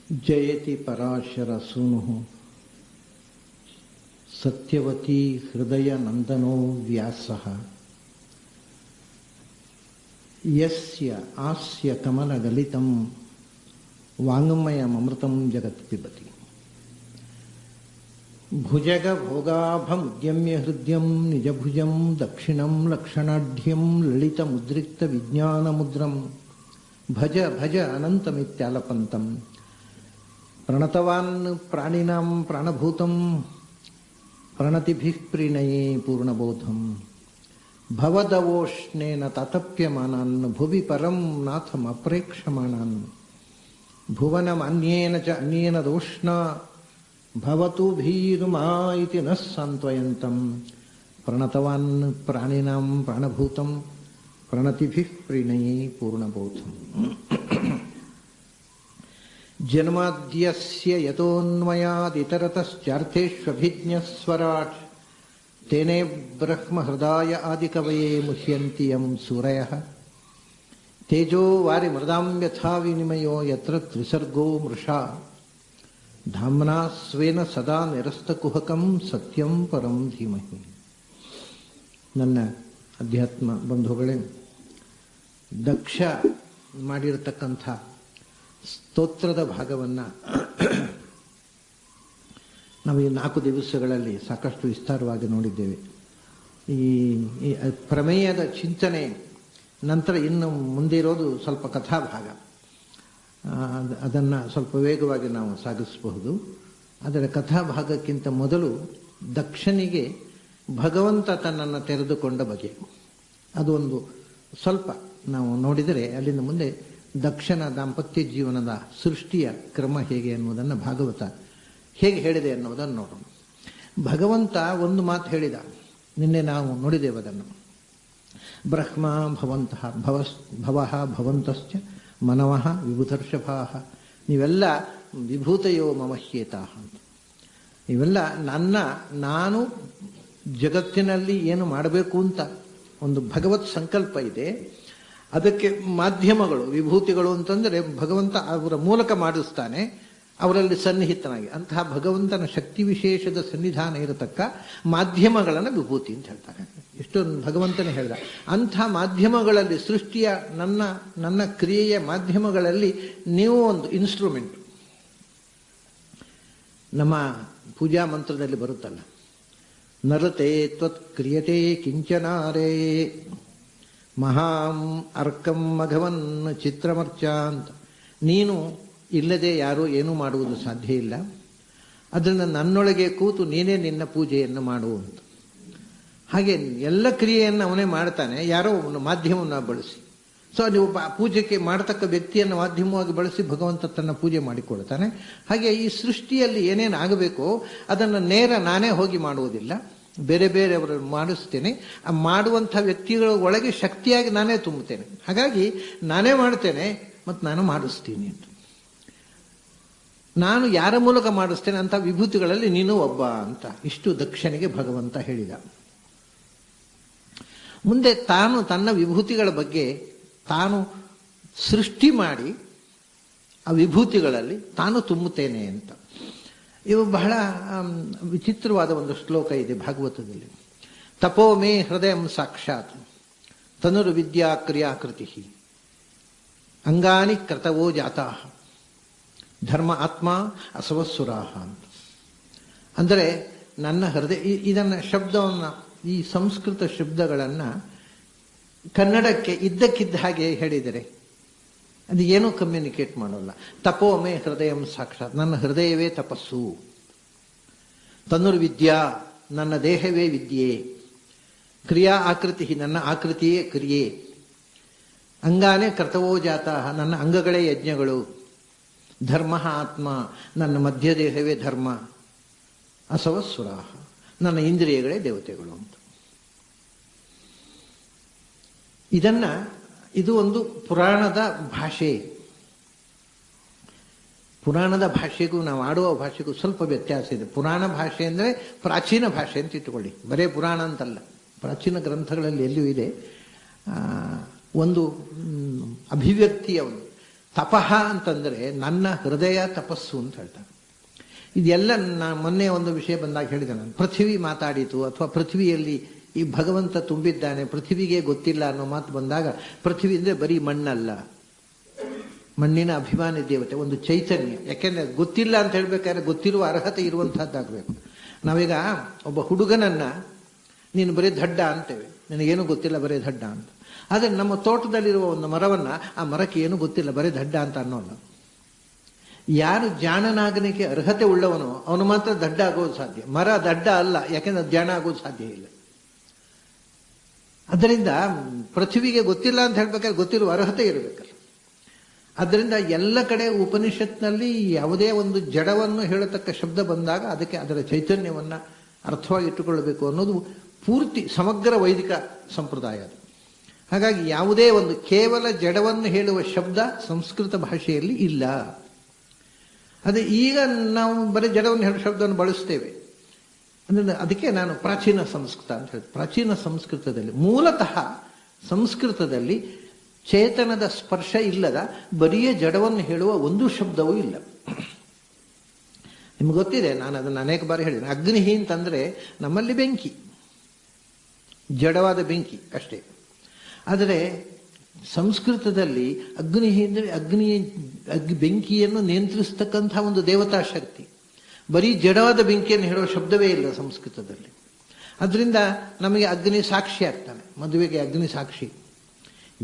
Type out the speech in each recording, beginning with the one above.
ಜಯತಿ ಪರಾಶರ ಸೂನು ಸತ್ಯವತಿ ಹೃದಯ ನಂದನೋ ವ್ಯಾಸಃ ಯಸ್ಯ ಆಸ್ಯ ಕಮಲಗಲಿತಂ ವಾಂಗ್ಮಯಮೃತಂ ಜಗತ್ ಪಿಬತಿ ಭುಜಗ ಭೋಗಾಭಮುದ್ಯಮ್ಯ ಹೃದಯಂ ನಿಜಭುಜಂ ದಕ್ಷಿಣಂ ಲಕ್ಷಣಾಢ್ಯಂ ಲಲಿತ ಮುದ್ರಿಕ್ತ ವಿಜ್ಞಾನ ಮುದ್ರಂ ಭಜ ಭಜ ಅನಂತಮಿತ್ಯಾಲಪಂತಂ ಪ್ರಣತವಾನ್ ಪ್ರಾಣಿನಾಂ ಪ್ರಾಣಭೂತಂ ಪ್ರಣತಿಭಿಃ ಪ್ರೀಣಯೇ ಪೂರ್ಣಬೋಧಂ ಭವದವೋಷ್ಣೇನ ತಾತಪ್ಯಮಾನಾನ್ ಭುವಿ ಪರಂ ನಾಥಂ ಅಪ್ರೇಕ್ಷಮಾಣಾನ್ ಭುವನಮನ್ಯೇನ ಚ ಅನ್ಯೇನ ದೋಷ್ಣ ಭವತು ಭೀರುಮಾ ಇತಿ ನ ಸಾಂತ್ವಯಂತಂ ಪ್ರಣತವಾನ್ ಪ್ರಾಣಿನಾಂ ಪ್ರಾಣಭೂತಂ ಪ್ರಣತಿಭಿಃ ಪ್ರೀಣಯೇ ಪೂರ್ಣಬೋಧಂ ಜನ್ಮಾದ್ಯಸ್ಯ ಯತೋನ್ಮಯಾದಿತರತಶ್ಚಾರ್ಥೇಷ್ವಭಿಜ್ಞಸ್ವರಾಟ್ ತೇನೇ ಬ್ರಹ್ಮ ಹೃದಯ ಆದಿಕವಯೇ ಮುಹ್ಯಂತಿ ಯಂ ಸೂರಯಃ ತೇಜೋ ವಾರಿ ಮೃದಾಂ ಯಥಾ ವಿನಿಮಯೋ ಯತ್ರ ತ್ರಿಸರ್ಗೋ ಮೃಷಾ ಧಾಮ್ನಾ ಸ್ವೇನ ಸದಾ ನಿರಸ್ತಕುಹಕಂ ಸತ್ಯಂ ಪರಂ ಧೀಮಹಿ. ನನ್ನ ಅಧ್ಯಾತ್ಮ ಬಂಧುಗಳೇ, ದಕ್ಷ ಮಾಡಿರತಕ್ಕಂಥ ಸ್ತೋತ್ರದ ಭಾಗವನ್ನು ನಾವು ಈ 4 ದಿವಸಗಳಲ್ಲಿ ಸಾಕಷ್ಟು ವಿಸ್ತಾರವಾಗಿ ನೋಡಿದ್ದೇವೆ. ಈ ಪ್ರಮೇಯದ ಚಿಂತನೆ ನಂತರ ಇನ್ನು ಮುಂದೆ ಇರೋದು ಸ್ವಲ್ಪ ಕಥಾಭಾಗ. ಅದನ್ನು ಸ್ವಲ್ಪ ವೇಗವಾಗಿ ನಾವು ಸಾಗಿಸಬಹುದು. ಆದರೆ ಕಥಾಭಾಗಕ್ಕಿಂತ ಮೊದಲು ದಕ್ಷನಿಗೆ ಭಗವಂತ ತನ್ನನ್ನು ತೆರೆದುಕೊಂಡ ಬಗೆ ಅದು ಒಂದು ಸ್ವಲ್ಪ ನಾವು ನೋಡಿದರೆ ಅಲ್ಲಿಂದ ಮುಂದೆ ದಕ್ಷನ ದಾಂಪತ್ಯ ಜೀವನದ ಸೃಷ್ಟಿಯ ಕ್ರಮ ಹೇಗೆ ಅನ್ನೋದನ್ನು ಭಾಗವತ ಹೇಗೆ ಹೇಳಿದೆ ಅನ್ನೋದನ್ನು ನೋಡೋಣ. ಭಗವಂತ ಒಂದು ಮಾತು ಹೇಳಿದ, ನಿನ್ನೆ ನಾವು ನೋಡಿದ್ದೇವೆ ಅದನ್ನು. ಬ್ರಹ್ಮ ಭವಂತಃ ಭವಃ ಭವಂತಶ್ಚ ಮನವಃ ವಿಭೂತರ್ಷಭಾಃ ನೀವೆಲ್ಲ ವಿಭೂತಯೋ ಮಮಹ್ಯೇತಾಃ ಅಂತ. ಇವೆಲ್ಲ ನಾನು ಜಗತ್ತಿನಲ್ಲಿ ಏನು ಮಾಡಬೇಕು ಅಂತ ಒಂದು ಭಗವತ್ ಸಂಕಲ್ಪ ಇದೆ. ಅದಕ್ಕೆ ಮಾಧ್ಯಮಗಳು ವಿಭೂತಿಗಳು ಅಂತಂದರೆ ಭಗವಂತ ಅವರ ಮೂಲಕ ಮಾಡಿಸ್ತಾನೆ, ಅವರಲ್ಲಿ ಸನ್ನಿಹಿತನಾಗಿ. ಅಂತಹ ಭಗವಂತನ ಶಕ್ತಿ ವಿಶೇಷದ ಸನ್ನಿಧಾನ ಇರತಕ್ಕ ಮಾಧ್ಯಮಗಳನ್ನು ವಿಭೂತಿ ಅಂತ ಹೇಳ್ತಾರೆ. ಇಷ್ಟೊಂದು ಭಗವಂತನೇ ಹೇಳಿದ. ಅಂಥ ಮಾಧ್ಯಮಗಳಲ್ಲಿ ಸೃಷ್ಟಿಯ ನನ್ನ ಕ್ರಿಯೆಯ ಮಾಧ್ಯಮಗಳಲ್ಲಿ ನೀವು ಒಂದು ಇನ್ಸ್ಟ್ರೂಮೆಂಟ್. ನಮ್ಮ ಪೂಜಾ ಮಂತ್ರದಲ್ಲಿ ಬರುತ್ತಲ್ಲ, ನರತೆ ತ್ವತ್ ಕ್ರಿಯತೆ ಕಿಂಚನಾರೇ ಮಹಾಂ ಅರ್ಕಂ ಮಘವನ್ ಚಿತ್ರಮರ್ಚ ಅಂತ. ನೀನು ಇಲ್ಲದೆ ಯಾರೂ ಏನೂ ಮಾಡುವುದು ಸಾಧ್ಯ ಇಲ್ಲ. ಅದನ್ನು ನನ್ನೊಳಗೆ ಕೂತು ನೀನೇ ನಿನ್ನ ಪೂಜೆಯನ್ನು ಮಾಡುವಂತ. ಹಾಗೆ ಎಲ್ಲ ಕ್ರಿಯೆಯನ್ನು ಅವನೇ ಮಾಡ್ತಾನೆ, ಯಾರೋ ಒಂದು ಮಾಧ್ಯಮವನ್ನು ಬಳಸಿ. ಸೊ ನೀವು ಪೂಜೆಗೆ ಮಾಡತಕ್ಕ ವ್ಯಕ್ತಿಯನ್ನು ಮಾಧ್ಯಮವಾಗಿ ಬಳಸಿ ಭಗವಂತ ತನ್ನ ಪೂಜೆ ಮಾಡಿಕೊಳ್ತಾನೆ. ಹಾಗೆ ಈ ಸೃಷ್ಟಿಯಲ್ಲಿ ಏನೇನು ಆಗಬೇಕೋ ಅದನ್ನು ನೇರ ನಾನೇ ಹೋಗಿ ಮಾಡುವುದಿಲ್ಲ, ಬೇರೆ ಬೇರೆಯವರನ್ನು ಮಾಡಿಸ್ತೇನೆ. ಆ ಮಾಡುವಂಥ ವ್ಯಕ್ತಿಗಳ ಒಳಗೆ ಶಕ್ತಿಯಾಗಿ ನಾನೇ ತುಂಬುತ್ತೇನೆ. ಹಾಗಾಗಿ ನಾನೇ ಮಾಡ್ತೇನೆ ಮತ್ತು ನಾನು ಮಾಡಿಸ್ತೀನಿ ಅಂತ. ನಾನು ಯಾರ ಮೂಲಕ ಮಾಡಿಸ್ತೇನೆ ಅಂತ ವಿಭೂತಿಗಳಲ್ಲಿ ನೀನು ಒಬ್ಬ ಅಂತ. ಇಷ್ಟು ದಕ್ಷನಿಗೆ ಭಗವಂತ ಹೇಳಿದ. ಮುಂದೆ ತಾನು ತನ್ನ ವಿಭೂತಿಗಳ ಬಗ್ಗೆ ತಾನು ಸೃಷ್ಟಿ ಮಾಡಿ ಆ ವಿಭೂತಿಗಳಲ್ಲಿ ತಾನು ತುಂಬುತ್ತೇನೆ ಅಂತ. ಇವು ಬಹಳ ವಿಚಿತ್ರವಾದ ಒಂದು ಶ್ಲೋಕ ಇದೆ ಭಾಗವತದಲ್ಲಿ. ತಪೋ ಮೇ ಹೃದಯ ಸಾಕ್ಷಾತ್ ತನುರ್ ವಿದ್ಯಾ ಕ್ರಿಯಾಕೃತಿ ಅಂಗಾನಿ ಕ್ರತವೋ ಜಾತಾ ಧರ್ಮ ಆತ್ಮ ಅಸವಸ್ಸುರಾಹ ಅಂತ. ಅಂದರೆ ನನ್ನ ಹೃದಯ, ಇದನ್ನು ಶಬ್ದವನ್ನು, ಈ ಸಂಸ್ಕೃತ ಶಬ್ದಗಳನ್ನು ಕನ್ನಡಕ್ಕೆ ಇದ್ದಕ್ಕಿದ್ದ ಹಾಗೆ ಹೇಳಿದರೆ ಅದು ಏನೂ ಕಮ್ಯುನಿಕೇಟ್ ಮಾಡೋಲ್ಲ. ತಪೋಮೇ ಹೃದಯ ಸಾಕ್ಷಾತ್, ನನ್ನ ಹೃದಯವೇ ತಪಸ್ಸು. ತನುರ್ವಿದ್ಯಾ, ನನ್ನ ದೇಹವೇ ವಿದ್ಯೆ. ಕ್ರಿಯಾ ಆಕೃತಿ, ನನ್ನ ಆಕೃತಿಯೇ ಕ್ರಿಯೆ. ಅಂಗಾನೇ ಕರ್ತವೋ ಜಾತಃ, ನನ್ನ ಅಂಗಗಳೇ ಯಜ್ಞಗಳು. ಧರ್ಮ ಆತ್ಮ, ನನ್ನ ಮಧ್ಯದೇಹವೇ ಧರ್ಮ. ಅಸವಸ್ಸುರಾಹ, ನನ್ನ ಇಂದ್ರಿಯಗಳೇ ದೇವತೆಗಳು ಅಂತ. ಇದು ಒಂದು ಪುರಾಣದ ಭಾಷೆ. ಪುರಾಣದ ಭಾಷೆಗೂ ನಾವು ಆಡುವ ಭಾಷೆಗೂ ಸ್ವಲ್ಪ ವ್ಯತ್ಯಾಸ ಇದೆ. ಪುರಾಣ ಭಾಷೆ ಅಂದರೆ ಪ್ರಾಚೀನ ಭಾಷೆ ಅಂತ ಇಟ್ಟುಕೊಳ್ಳಿ, ಬರೇ ಪುರಾಣ ಅಂತಲ್ಲ. ಪ್ರಾಚೀನ ಗ್ರಂಥಗಳಲ್ಲಿ ಎಲ್ಲಿಯೂ ಇದೆ ಒಂದು ಅಭಿವ್ಯಕ್ತಿಯ ಒಂದು ತಪಃ ಅಂತಂದರೆ ನನ್ನ ಹೃದಯ ತಪಸ್ಸು ಅಂತ ಹೇಳ್ತಾರೆ. ಇದೆಲ್ಲ ಮೊನ್ನೆ ಒಂದು ವಿಷಯ ಬಂದಾಗ ಹೇಳಿದೆ ನಾನು, ಪೃಥ್ವಿ ಮಾತಾಡಿತು ಅಥವಾ ಪೃಥ್ವಿಯಲ್ಲಿ ಈ ಭಗವಂತ ತುಂಬಿದ್ದಾನೆ, ಪೃಥ್ವಿಗೆ ಗೊತ್ತಿಲ್ಲ ಅನ್ನೋ ಮಾತು ಬಂದಾಗ, ಪೃಥ್ವಿ ಅಂದರೆ ಬರೀ ಮಣ್ಣಲ್ಲ, ಮಣ್ಣಿನ ಅಭಿಮಾನಿ ದೇವತೆ, ಒಂದು ಚೈತನ್ಯ. ಯಾಕೆಂದ್ರೆ ಗೊತ್ತಿಲ್ಲ ಅಂತ ಹೇಳ್ಬೇಕಾದ್ರೆ ಗೊತ್ತಿರುವ ಅರ್ಹತೆ ಇರುವಂತಹದ್ದಾಗಬೇಕು. ನಾವೀಗ ಒಬ್ಬ ಹುಡುಗನನ್ನ ನೀನು ಬರೀ ದಡ್ಡ ಅಂತೇವೆ, ನನಗೇನು ಗೊತ್ತಿಲ್ಲ ಬರೀ ದಡ್ಡ ಅಂತ. ಆದರೆ ನಮ್ಮ ತೋಟದಲ್ಲಿರುವ ಒಂದು ಮರವನ್ನ, ಆ ಮರಕ್ಕೆ ಏನು ಗೊತ್ತಿಲ್ಲ ಬರೀ ದಡ್ಡ ಅಂತ ಅನ್ನೋಲ್ಲ. ಯಾರು ಜಾಣನಾಗಲಿಕ್ಕೆ ಅರ್ಹತೆ ಉಳ್ಳವನೋ ಅವನು ಮಾತ್ರ ದಡ್ಡ ಆಗೋದು ಸಾಧ್ಯ. ಮರ ದಡ್ಡ ಅಲ್ಲ, ಯಾಕೆಂದ್ರೆ ಅದು ಜಾಣ ಆಗೋದು ಸಾಧ್ಯ ಇಲ್ಲ. ಅದರಿಂದ ಪೃಥ್ವಿಗೆ ಗೊತ್ತಿಲ್ಲ ಅಂತ ಹೇಳ್ಬೇಕಾದ್ರೆ ಗೊತ್ತಿರುವ ಅರ್ಹತೆ ಇರಬೇಕಲ್ಲ. ಆದ್ದರಿಂದ ಎಲ್ಲ ಕಡೆ ಉಪನಿಷತ್ನಲ್ಲಿ ಯಾವುದೇ ಒಂದು ಜಡವನ್ನು ಹೇಳತಕ್ಕ ಶಬ್ದ ಬಂದಾಗ ಅದಕ್ಕೆ ಅದರ ಚೈತನ್ಯವನ್ನ ಅರ್ಥವಾಗಿ ಇಟ್ಟುಕೊಳ್ಳಬೇಕು ಅನ್ನೋದು ಪೂರ್ತಿ ಸಮಗ್ರ ವೈದಿಕ ಸಂಪ್ರದಾಯ ಅದು. ಹಾಗಾಗಿ ಯಾವುದೇ ಒಂದು ಕೇವಲ ಜಡವನ್ನು ಹೇಳುವ ಶಬ್ದ ಸಂಸ್ಕೃತ ಭಾಷೆಯಲ್ಲಿ ಇಲ್ಲ. ಅದೇ ಈಗ ನಾವು ಬರೀ ಜಡವನ್ನು ಹೇಳುವ ಶಬ್ದವನ್ನು ಬಳಸ್ತೇವೆ. ಅಂದ್ರೆ ಅದಕ್ಕೆ ನಾನು ಪ್ರಾಚೀನ ಸಂಸ್ಕೃತ ಅಂತ ಹೇಳ್ತೀನಿ. ಪ್ರಾಚೀನ ಸಂಸ್ಕೃತದಲ್ಲಿ ಮೂಲತಃ ಸಂಸ್ಕೃತದಲ್ಲಿ ಚೇತನದ ಸ್ಪರ್ಶ ಇಲ್ಲದ ಬರಿಯ ಜಡವನ್ನು ಹೇಳುವ ಒಂದು ಶಬ್ದವೂ ಇಲ್ಲ. ನಿಮ್ಗೆ ಗೊತ್ತಿದೆ, ನಾನು ಅದನ್ನು ಅನೇಕ ಬಾರಿ ಹೇಳಿದ್ದೇನೆ. ಅಗ್ನಿಹಿ ಅಂತಂದ್ರೆ ನಮ್ಮಲ್ಲಿ ಬೆಂಕಿ, ಜಡವಾದ ಬೆಂಕಿ ಅಷ್ಟೇ. ಆದರೆ ಸಂಸ್ಕೃತದಲ್ಲಿ ಅಗ್ನಿಹಿ ಅಂದರೆ ಬೆಂಕಿಯನ್ನು ನಿಯಂತ್ರಿಸ್ತಕ್ಕಂಥ ಒಂದು ದೇವತಾ ಶಕ್ತಿ. ಬರೀ ಜಡವಾದ ಬೆಂಕಿಯನ್ನು ಹೇಳುವ ಶಬ್ದವೇ ಇಲ್ಲ ಸಂಸ್ಕೃತದಲ್ಲಿ. ಅದರಿಂದ ನಮಗೆ ಅಗ್ನಿ ಸಾಕ್ಷಿ ಆಗ್ತಾನೆ, ಮದುವೆಗೆ ಅಗ್ನಿ ಸಾಕ್ಷಿ.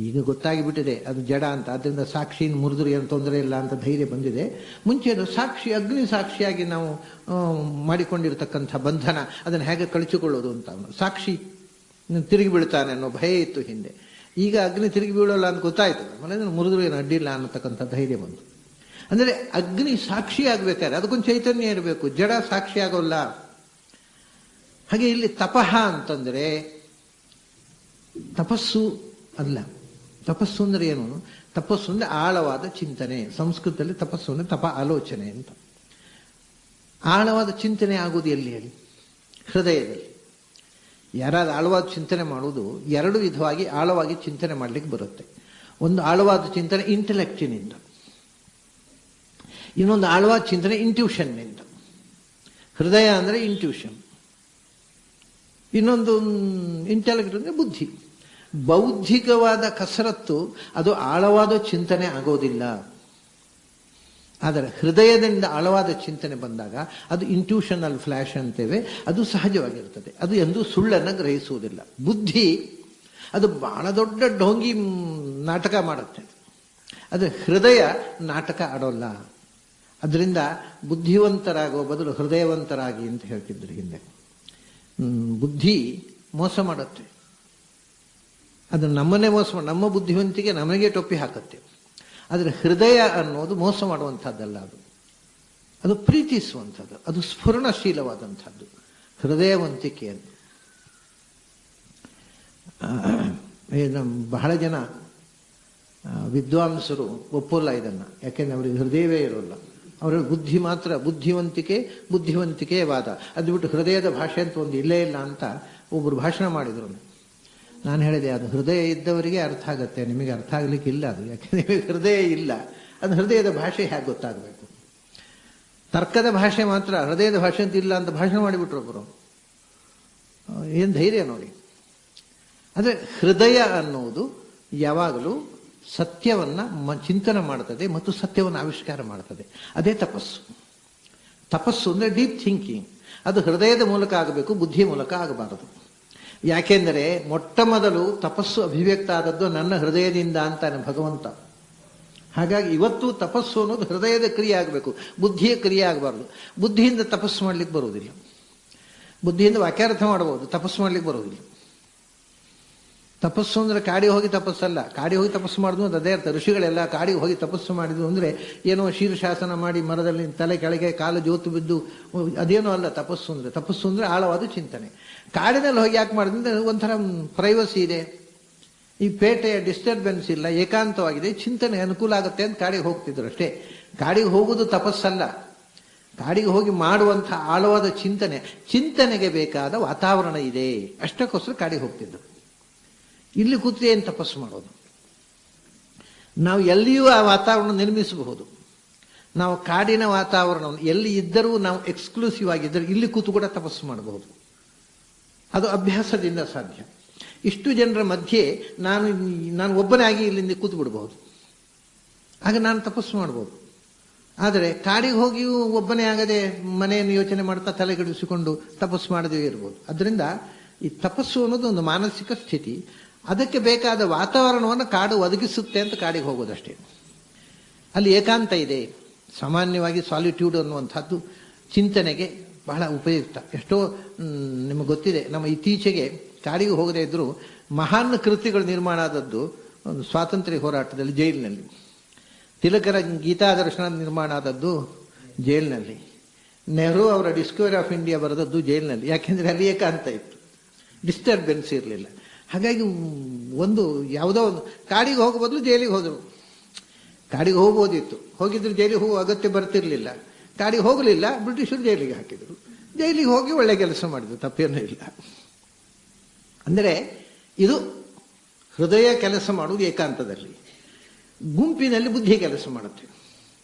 ಈಗ ಗೊತ್ತಾಗಿಬಿಟ್ಟಿದೆ ಅದು ಜಡ ಅಂತ, ಅದರಿಂದ ಸಾಕ್ಷಿನ ಮುರಿದ್ರು ಏನು ತೊಂದರೆ ಇಲ್ಲ ಅಂತ ಧೈರ್ಯ ಬಂದಿದೆ. ಮುಂಚೆ ಸಾಕ್ಷಿ, ಅಗ್ನಿ ಸಾಕ್ಷಿಯಾಗಿ ನಾವು ಮಾಡಿಕೊಂಡಿರ್ತಕ್ಕಂಥ ಬಂಧನ ಅದನ್ನು ಹೇಗೆ ಕಳಚಿಕೊಳ್ಳೋದು ಅಂತ, ಸಾಕ್ಷಿ ತಿರುಗಿ ಬೀಳ್ತಾನೆ ಅನ್ನೋ ಭಯ ಇತ್ತು ಹಿಂದೆ. ಈಗ ಅಗ್ನಿ ತಿರುಗಿ ಬೀಳೋಲ್ಲ ಅಂತ ಗೊತ್ತಾಯ್ತು, ಆಮೇಲೆ ಮುರಿದ್ರು ಏನು ಅಡ್ಡಿಲ್ಲ ಅನ್ನತಕ್ಕಂಥ ಧೈರ್ಯ ಬಂತು. ಅಂದರೆ ಅಗ್ನಿ ಸಾಕ್ಷಿ ಆಗ್ಬೇಕಾದ್ರೆ ಅದಕ್ಕೊಂದು ಚೈತನ್ಯ ಇರಬೇಕು, ಜಡ ಸಾಕ್ಷಿ ಆಗೋಲ್ಲ. ಹಾಗೆ ಇಲ್ಲಿ ತಪಃ ಅಂತಂದ್ರೆ ತಪಸ್ಸು ಅಲ್ಲ. ತಪಸ್ಸು ಅಂದ್ರೆ ಏನು? ತಪಸ್ಸು ಅಂದ್ರೆ ಆಳವಾದ ಚಿಂತನೆ. ಸಂಸ್ಕೃತದಲ್ಲಿ ತಪಸ್ಸು ಅಂದ್ರೆ ತಪ ಆಲೋಚನೆ ಅಂತ. ಆಳವಾದ ಚಿಂತನೆ ಆಗೋದು ಎಲ್ಲಿ ಹೇಳಿ? ಹೃದಯದಲ್ಲಿ. ಯಾರಾದ್ರೂ ಆಳವಾದ ಚಿಂತನೆ ಮಾಡುವುದು ಎರಡು ವಿಧವಾಗಿ ಆಳವಾಗಿ ಚಿಂತನೆ ಮಾಡ್ಲಿಕ್ಕೆ ಬರುತ್ತೆ. ಒಂದು ಆಳವಾದ ಚಿಂತನೆ ಇಂಟೆಲೆಕ್ಟಿನಿಂದ, ಇನ್ನೊಂದು ಆಳವಾದ ಚಿಂತನೆ ಇಂಟ್ಯೂಷನ್ನಿಂದ. ಹೃದಯ ಅಂದ್ರೆ ಇಂಟ್ಯೂಷನ್, ಇನ್ನೊಂದು ಇಂಟೆಲೆಕ್ಟ್ ಅಂದ್ರೆ ಬುದ್ಧಿ. ಬೌದ್ಧಿಕವಾದ ಕಸರತ್ತು ಅದು ಆಳವಾದ ಚಿಂತನೆ ಆಗೋದಿಲ್ಲ. ಆದರೆ ಹೃದಯದಿಂದ ಆಳವಾದ ಚಿಂತನೆ ಬಂದಾಗ ಅದು ಇಂಟ್ಯೂಷನಲ್ ಫ್ಲಾಶ್ ಅಂತೇವೆ, ಅದು ಸಹಜವಾಗಿರ್ತದೆ. ಅದು ಎಂದೂ ಸುಳ್ಳನ್ನು ಗ್ರಹಿಸುವುದಿಲ್ಲ. ಬುದ್ಧಿ ಅದು ಬಹಳ ದೊಡ್ಡ ಢೋಂಗಿ ನಾಟಕ ಮಾಡುತ್ತೆ, ಆದರೆ ಹೃದಯ ನಾಟಕ ಆಡೋಲ್ಲ. ಅದರಿಂದ ಬುದ್ಧಿವಂತರಾಗುವ ಬದಲು ಹೃದಯವಂತರಾಗಿ ಅಂತ ಹೇಳ್ತಿದ್ರು ಹಿಂದೆ. ಬುದ್ಧಿ ಮೋಸ ಮಾಡುತ್ತೆ, ಅದು ನಮ್ಮನ್ನೇ ಮೋಸ ಮಾಡಿ, ನಮ್ಮ ಬುದ್ಧಿವಂತಿಕೆ ನಮಗೆ ಟೊಪ್ಪಿ ಹಾಕುತ್ತೆ. ಆದರೆ ಹೃದಯ ಅನ್ನೋದು ಮೋಸ ಮಾಡುವಂಥದ್ದಲ್ಲ, ಅದು ಪ್ರೀತಿಸುವಂಥದ್ದು, ಅದು ಸ್ಫುರಣಶೀಲವಾದಂಥದ್ದು ಹೃದಯವಂತಿಕೆ ಅಂತ. ಬಹಳ ಜನ ವಿದ್ವಾಂಸರು ಒಪ್ಪಲ್ಲ ಇದನ್ನು, ಯಾಕೆಂದ್ರೆ ಅವರಿಗೆ ಹೃದಯವೇ ಇರೋಲ್ಲ. ಅವರ ಬುದ್ಧಿ ಮಾತ್ರ, ಬುದ್ಧಿವಂತಿಕೆ ವಾದ. ಅದು ಬಿಟ್ಟು ಹೃದಯದ ಭಾಷೆ ಅಂತ ಒಂದು ಇಲ್ಲೇ ಇಲ್ಲ ಅಂತ ಒಬ್ಬರು ಭಾಷಣ ಮಾಡಿದ್ರು. ನಾನು ಹೇಳಿದೆ, ಅದು ಹೃದಯ ಇದ್ದವರಿಗೆ ಅರ್ಥ ಆಗತ್ತೆ, ನಿಮಗೆ ಅರ್ಥ ಆಗ್ಲಿಕ್ಕೆ ಇಲ್ಲ ಅದು. ಯಾಕೆಂದ್ರೆ ನಿಮಗೆ ಹೃದಯ ಇಲ್ಲ, ಅದು ಹೃದಯದ ಭಾಷೆ ಹೇಗೆ ಗೊತ್ತಾಗಬೇಕು? ತರ್ಕದ ಭಾಷೆ ಮಾತ್ರ, ಹೃದಯದ ಭಾಷೆ ಅಂತ ಇಲ್ಲ ಅಂತ ಭಾಷಣ ಮಾಡಿಬಿಟ್ರು ಒಬ್ಬರು. ಏನು ಧೈರ್ಯ ನೋಡಿ. ಆದರೆ ಹೃದಯ ಅನ್ನೋದು ಯಾವಾಗಲೂ ಸತ್ಯವನ್ನ ಚಿಂತನೆ ಮಾಡ್ತದೆ ಮತ್ತು ಸತ್ಯವನ್ನು ಆವಿಷ್ಕಾರ ಮಾಡ್ತದೆ. ಅದೇ ತಪಸ್ಸು. ತಪಸ್ಸು ಅಂದ್ರೆ ಡೀಪ್ ಥಿಂಕಿಂಗ್. ಅದು ಹೃದಯದ ಮೂಲಕ ಆಗಬೇಕು, ಬುದ್ಧಿಯ ಮೂಲಕ ಆಗಬಾರದು. ಯಾಕೆಂದರೆ ಮೊಟ್ಟ ಮೊದಲು ತಪಸ್ಸು ಅಭಿವ್ಯಕ್ತ ಆದದ್ದು ನನ್ನ ಹೃದಯದಿಂದ ಅಂತಾನೆ ಭಗವಂತ. ಹಾಗಾಗಿ ಇವತ್ತು ತಪಸ್ಸು ಅನ್ನೋದು ಹೃದಯದ ಕ್ರಿಯೆ ಆಗಬೇಕು, ಬುದ್ಧಿಯ ಕ್ರಿಯೆ ಆಗಬಾರ್ದು. ಬುದ್ಧಿಯಿಂದ ತಪಸ್ಸು ಮಾಡ್ಲಿಕ್ಕೆ ಬರುವುದಿಲ್ಲ. ಬುದ್ಧಿಯಿಂದ ವಾಕ್ಯಾರ್ಥ ಮಾಡಬಹುದು, ತಪಸ್ಸು ಮಾಡ್ಲಿಕ್ಕೆ ಬರುವುದಿಲ್ಲ. ತಪಸ್ಸು ಅಂದ್ರೆ ಕಾಡಿಗೆ ಹೋಗಿ ತಪಸ್ಸಲ್ಲ. ಕಾಡಿಗೆ ಹೋಗಿ ತಪಸ್ಸು ಮಾಡಿದ್ರು ಅಂತ ಅದೇ ಅರ್ಥ. ಋಷಿಗಳೆಲ್ಲ ಕಾಡಿಗೆ ಹೋಗಿ ತಪಸ್ಸು ಮಾಡಿದ್ರು ಅಂದ್ರೆ ಏನೋ ಶೀರ್ಷಾಸನ ಮಾಡಿ ಮರದಲ್ಲಿ ತಲೆ ಕೆಳಗೆ ಕಾಲು ಜೋತು ಬಿದ್ದು ಅದೇನೋ ಅಲ್ಲ ತಪಸ್ಸು ಅಂದ್ರೆ. ತಪಸ್ಸು ಅಂದ್ರೆ ಆಳವಾದ ಚಿಂತನೆ. ಕಾಡಿನಲ್ಲಿ ಹೋಗಿ ಯಾಕೆ ಮಾಡಿದ್ರೆ ಒಂಥರ ಪ್ರೈವಸಿ ಇದೆ, ಈ ಪೇಟೆಯ ಡಿಸ್ಟರ್ಬೆನ್ಸ್ ಇಲ್ಲ, ಏಕಾಂತವಾಗಿದೆ, ಚಿಂತನೆ ಅನುಕೂಲ ಆಗುತ್ತೆ ಅಂತ ಕಾಡಿಗೆ ಹೋಗ್ತಿದ್ರು ಅಷ್ಟೇ. ಕಾಡಿಗೆ ಹೋಗುವುದು ತಪಸ್ಸಲ್ಲ. ಕಾಡಿಗೆ ಹೋಗಿ ಮಾಡುವಂತಹ ಆಳವಾದ ಚಿಂತನೆಗೆ ಬೇಕಾದ ವಾತಾವರಣ ಇದೆ, ಅಷ್ಟಕ್ಕೋಸ್ಕರ ಕಾಡಿಗೆ ಹೋಗ್ತಿದ್ರು. ಇಲ್ಲಿ ಕೂತ್ರೆ ಏನು ತಪಸ್ಸು ಮಾಡೋದು? ನಾವು ಎಲ್ಲಿಯೂ ಆ ವಾತಾವರಣ ನಿರ್ಮಿಸಬಹುದು. ನಾವು ಕಾಡಿನ ವಾತಾವರಣವನ್ನು ಎಲ್ಲಿ ಇದ್ದರೂ ನಾವು ಎಕ್ಸ್ಕ್ಲೂಸಿವ್ ಆಗಿದ್ದರೆ ಇಲ್ಲಿ ಕೂತು ಕೂಡ ತಪಸ್ಸು ಮಾಡಬಹುದು. ಅದು ಅಭ್ಯಾಸದಿಂದ ಸಾಧ್ಯ. ಇಷ್ಟು ಜನರ ಮಧ್ಯೆ ನಾನು ಒಬ್ಬನೇ ಆಗಿ ಇಲ್ಲಿಂದ ಕೂತು ಬಿಡಬಹುದು, ಆಗ ನಾನು ತಪಸ್ಸು ಮಾಡ್ಬೋದು. ಆದರೆ ಕಾಡಿಗೆ ಹೋಗಿಯೂ ಒಬ್ಬನೇ ಆಗದೆ ಮನೆಯನ್ನು ಯೋಚನೆ ಮಾಡ್ತಾ ತಲೆಗಡಿಸಿಕೊಂಡು ತಪಸ್ಸು ಮಾಡದೇ ಇರ್ಬೋದು. ಅದರಿಂದ ಈ ತಪಸ್ಸು ಅನ್ನೋದು ಒಂದು ಮಾನಸಿಕ ಸ್ಥಿತಿ. ಅದಕ್ಕೆ ಬೇಕಾದ ವಾತಾವರಣವನ್ನು ಕಾಡು ಒದಗಿಸುತ್ತೆ ಅಂತ ಕಾಡಿಗೆ ಹೋಗೋದಷ್ಟೇ. ಅಲ್ಲಿ ಏಕಾಂತ ಇದೆ. ಸಾಮಾನ್ಯವಾಗಿ ಸಾಲಿಟ್ಯೂಡ್ ಅನ್ನುವಂಥದ್ದು ಚಿಂತನೆಗೆ ಬಹಳ ಉಪಯುಕ್ತ. ಎಷ್ಟೋ ನಿಮಗೆ ಗೊತ್ತಿದೆ, ನಮ್ಮ ಇತ್ತೀಚೆಗೆ ಕಾಡಿಗೆ ಹೋಗದೇ ಇದ್ದರೂ ಮಹಾನ್ ಕೃತಿಗಳು ನಿರ್ಮಾಣ ಆದದ್ದು ಒಂದು ಸ್ವಾತಂತ್ರ್ಯ ಹೋರಾಟದಲ್ಲಿ ಜೈಲಿನಲ್ಲಿ. ತಿಲಕರ ಗೀತಾ ದರ್ಶನ ನಿರ್ಮಾಣ ಆದದ್ದು ಜೈಲಿನಲ್ಲಿ. ನೆಹರು ಅವರ ಡಿಸ್ಕವರಿ ಆಫ್ ಇಂಡಿಯಾ ಬರೆದದ್ದು ಜೈಲಿನಲ್ಲಿ. ಯಾಕೆಂದರೆ ಅಲ್ಲಿ ಏಕಾಂತ ಇತ್ತು, ಡಿಸ್ಟರ್ಬೆನ್ಸ್ ಇರಲಿಲ್ಲ. ಹಾಗಾಗಿ ಯಾವುದೋ ಒಂದು ಕಾಡಿಗೆ ಹೋಗೋ ಬದಲು ಜೈಲಿಗೆ ಹೋದರು. ಕಾಡಿಗೆ ಹೋಗ್ಬೋದಿತ್ತು, ಹೋಗಿದ್ರು ಜೈಲಿಗೆ ಹೋಗುವ ಅಗತ್ಯ ಬರ್ತಿರ್ಲಿಲ್ಲ. ಕಾಡಿಗೆ ಹೋಗಲಿಲ್ಲ, ಬ್ರಿಟಿಷರು ಜೈಲಿಗೆ ಹಾಕಿದರು. ಜೈಲಿಗೆ ಹೋಗಿ ಒಳ್ಳೆ ಕೆಲಸ ಮಾಡಿದ್ರು, ತಪ್ಪೇನೂ ಇಲ್ಲ. ಅಂದರೆ ಇದು ಹೃದಯ ಕೆಲಸ ಮಾಡುವುದು ಏಕಾಂತದಲ್ಲಿ. ಗುಂಪಿನಲ್ಲಿ ಬುದ್ಧಿ ಕೆಲಸ ಮಾಡುತ್ತೆ.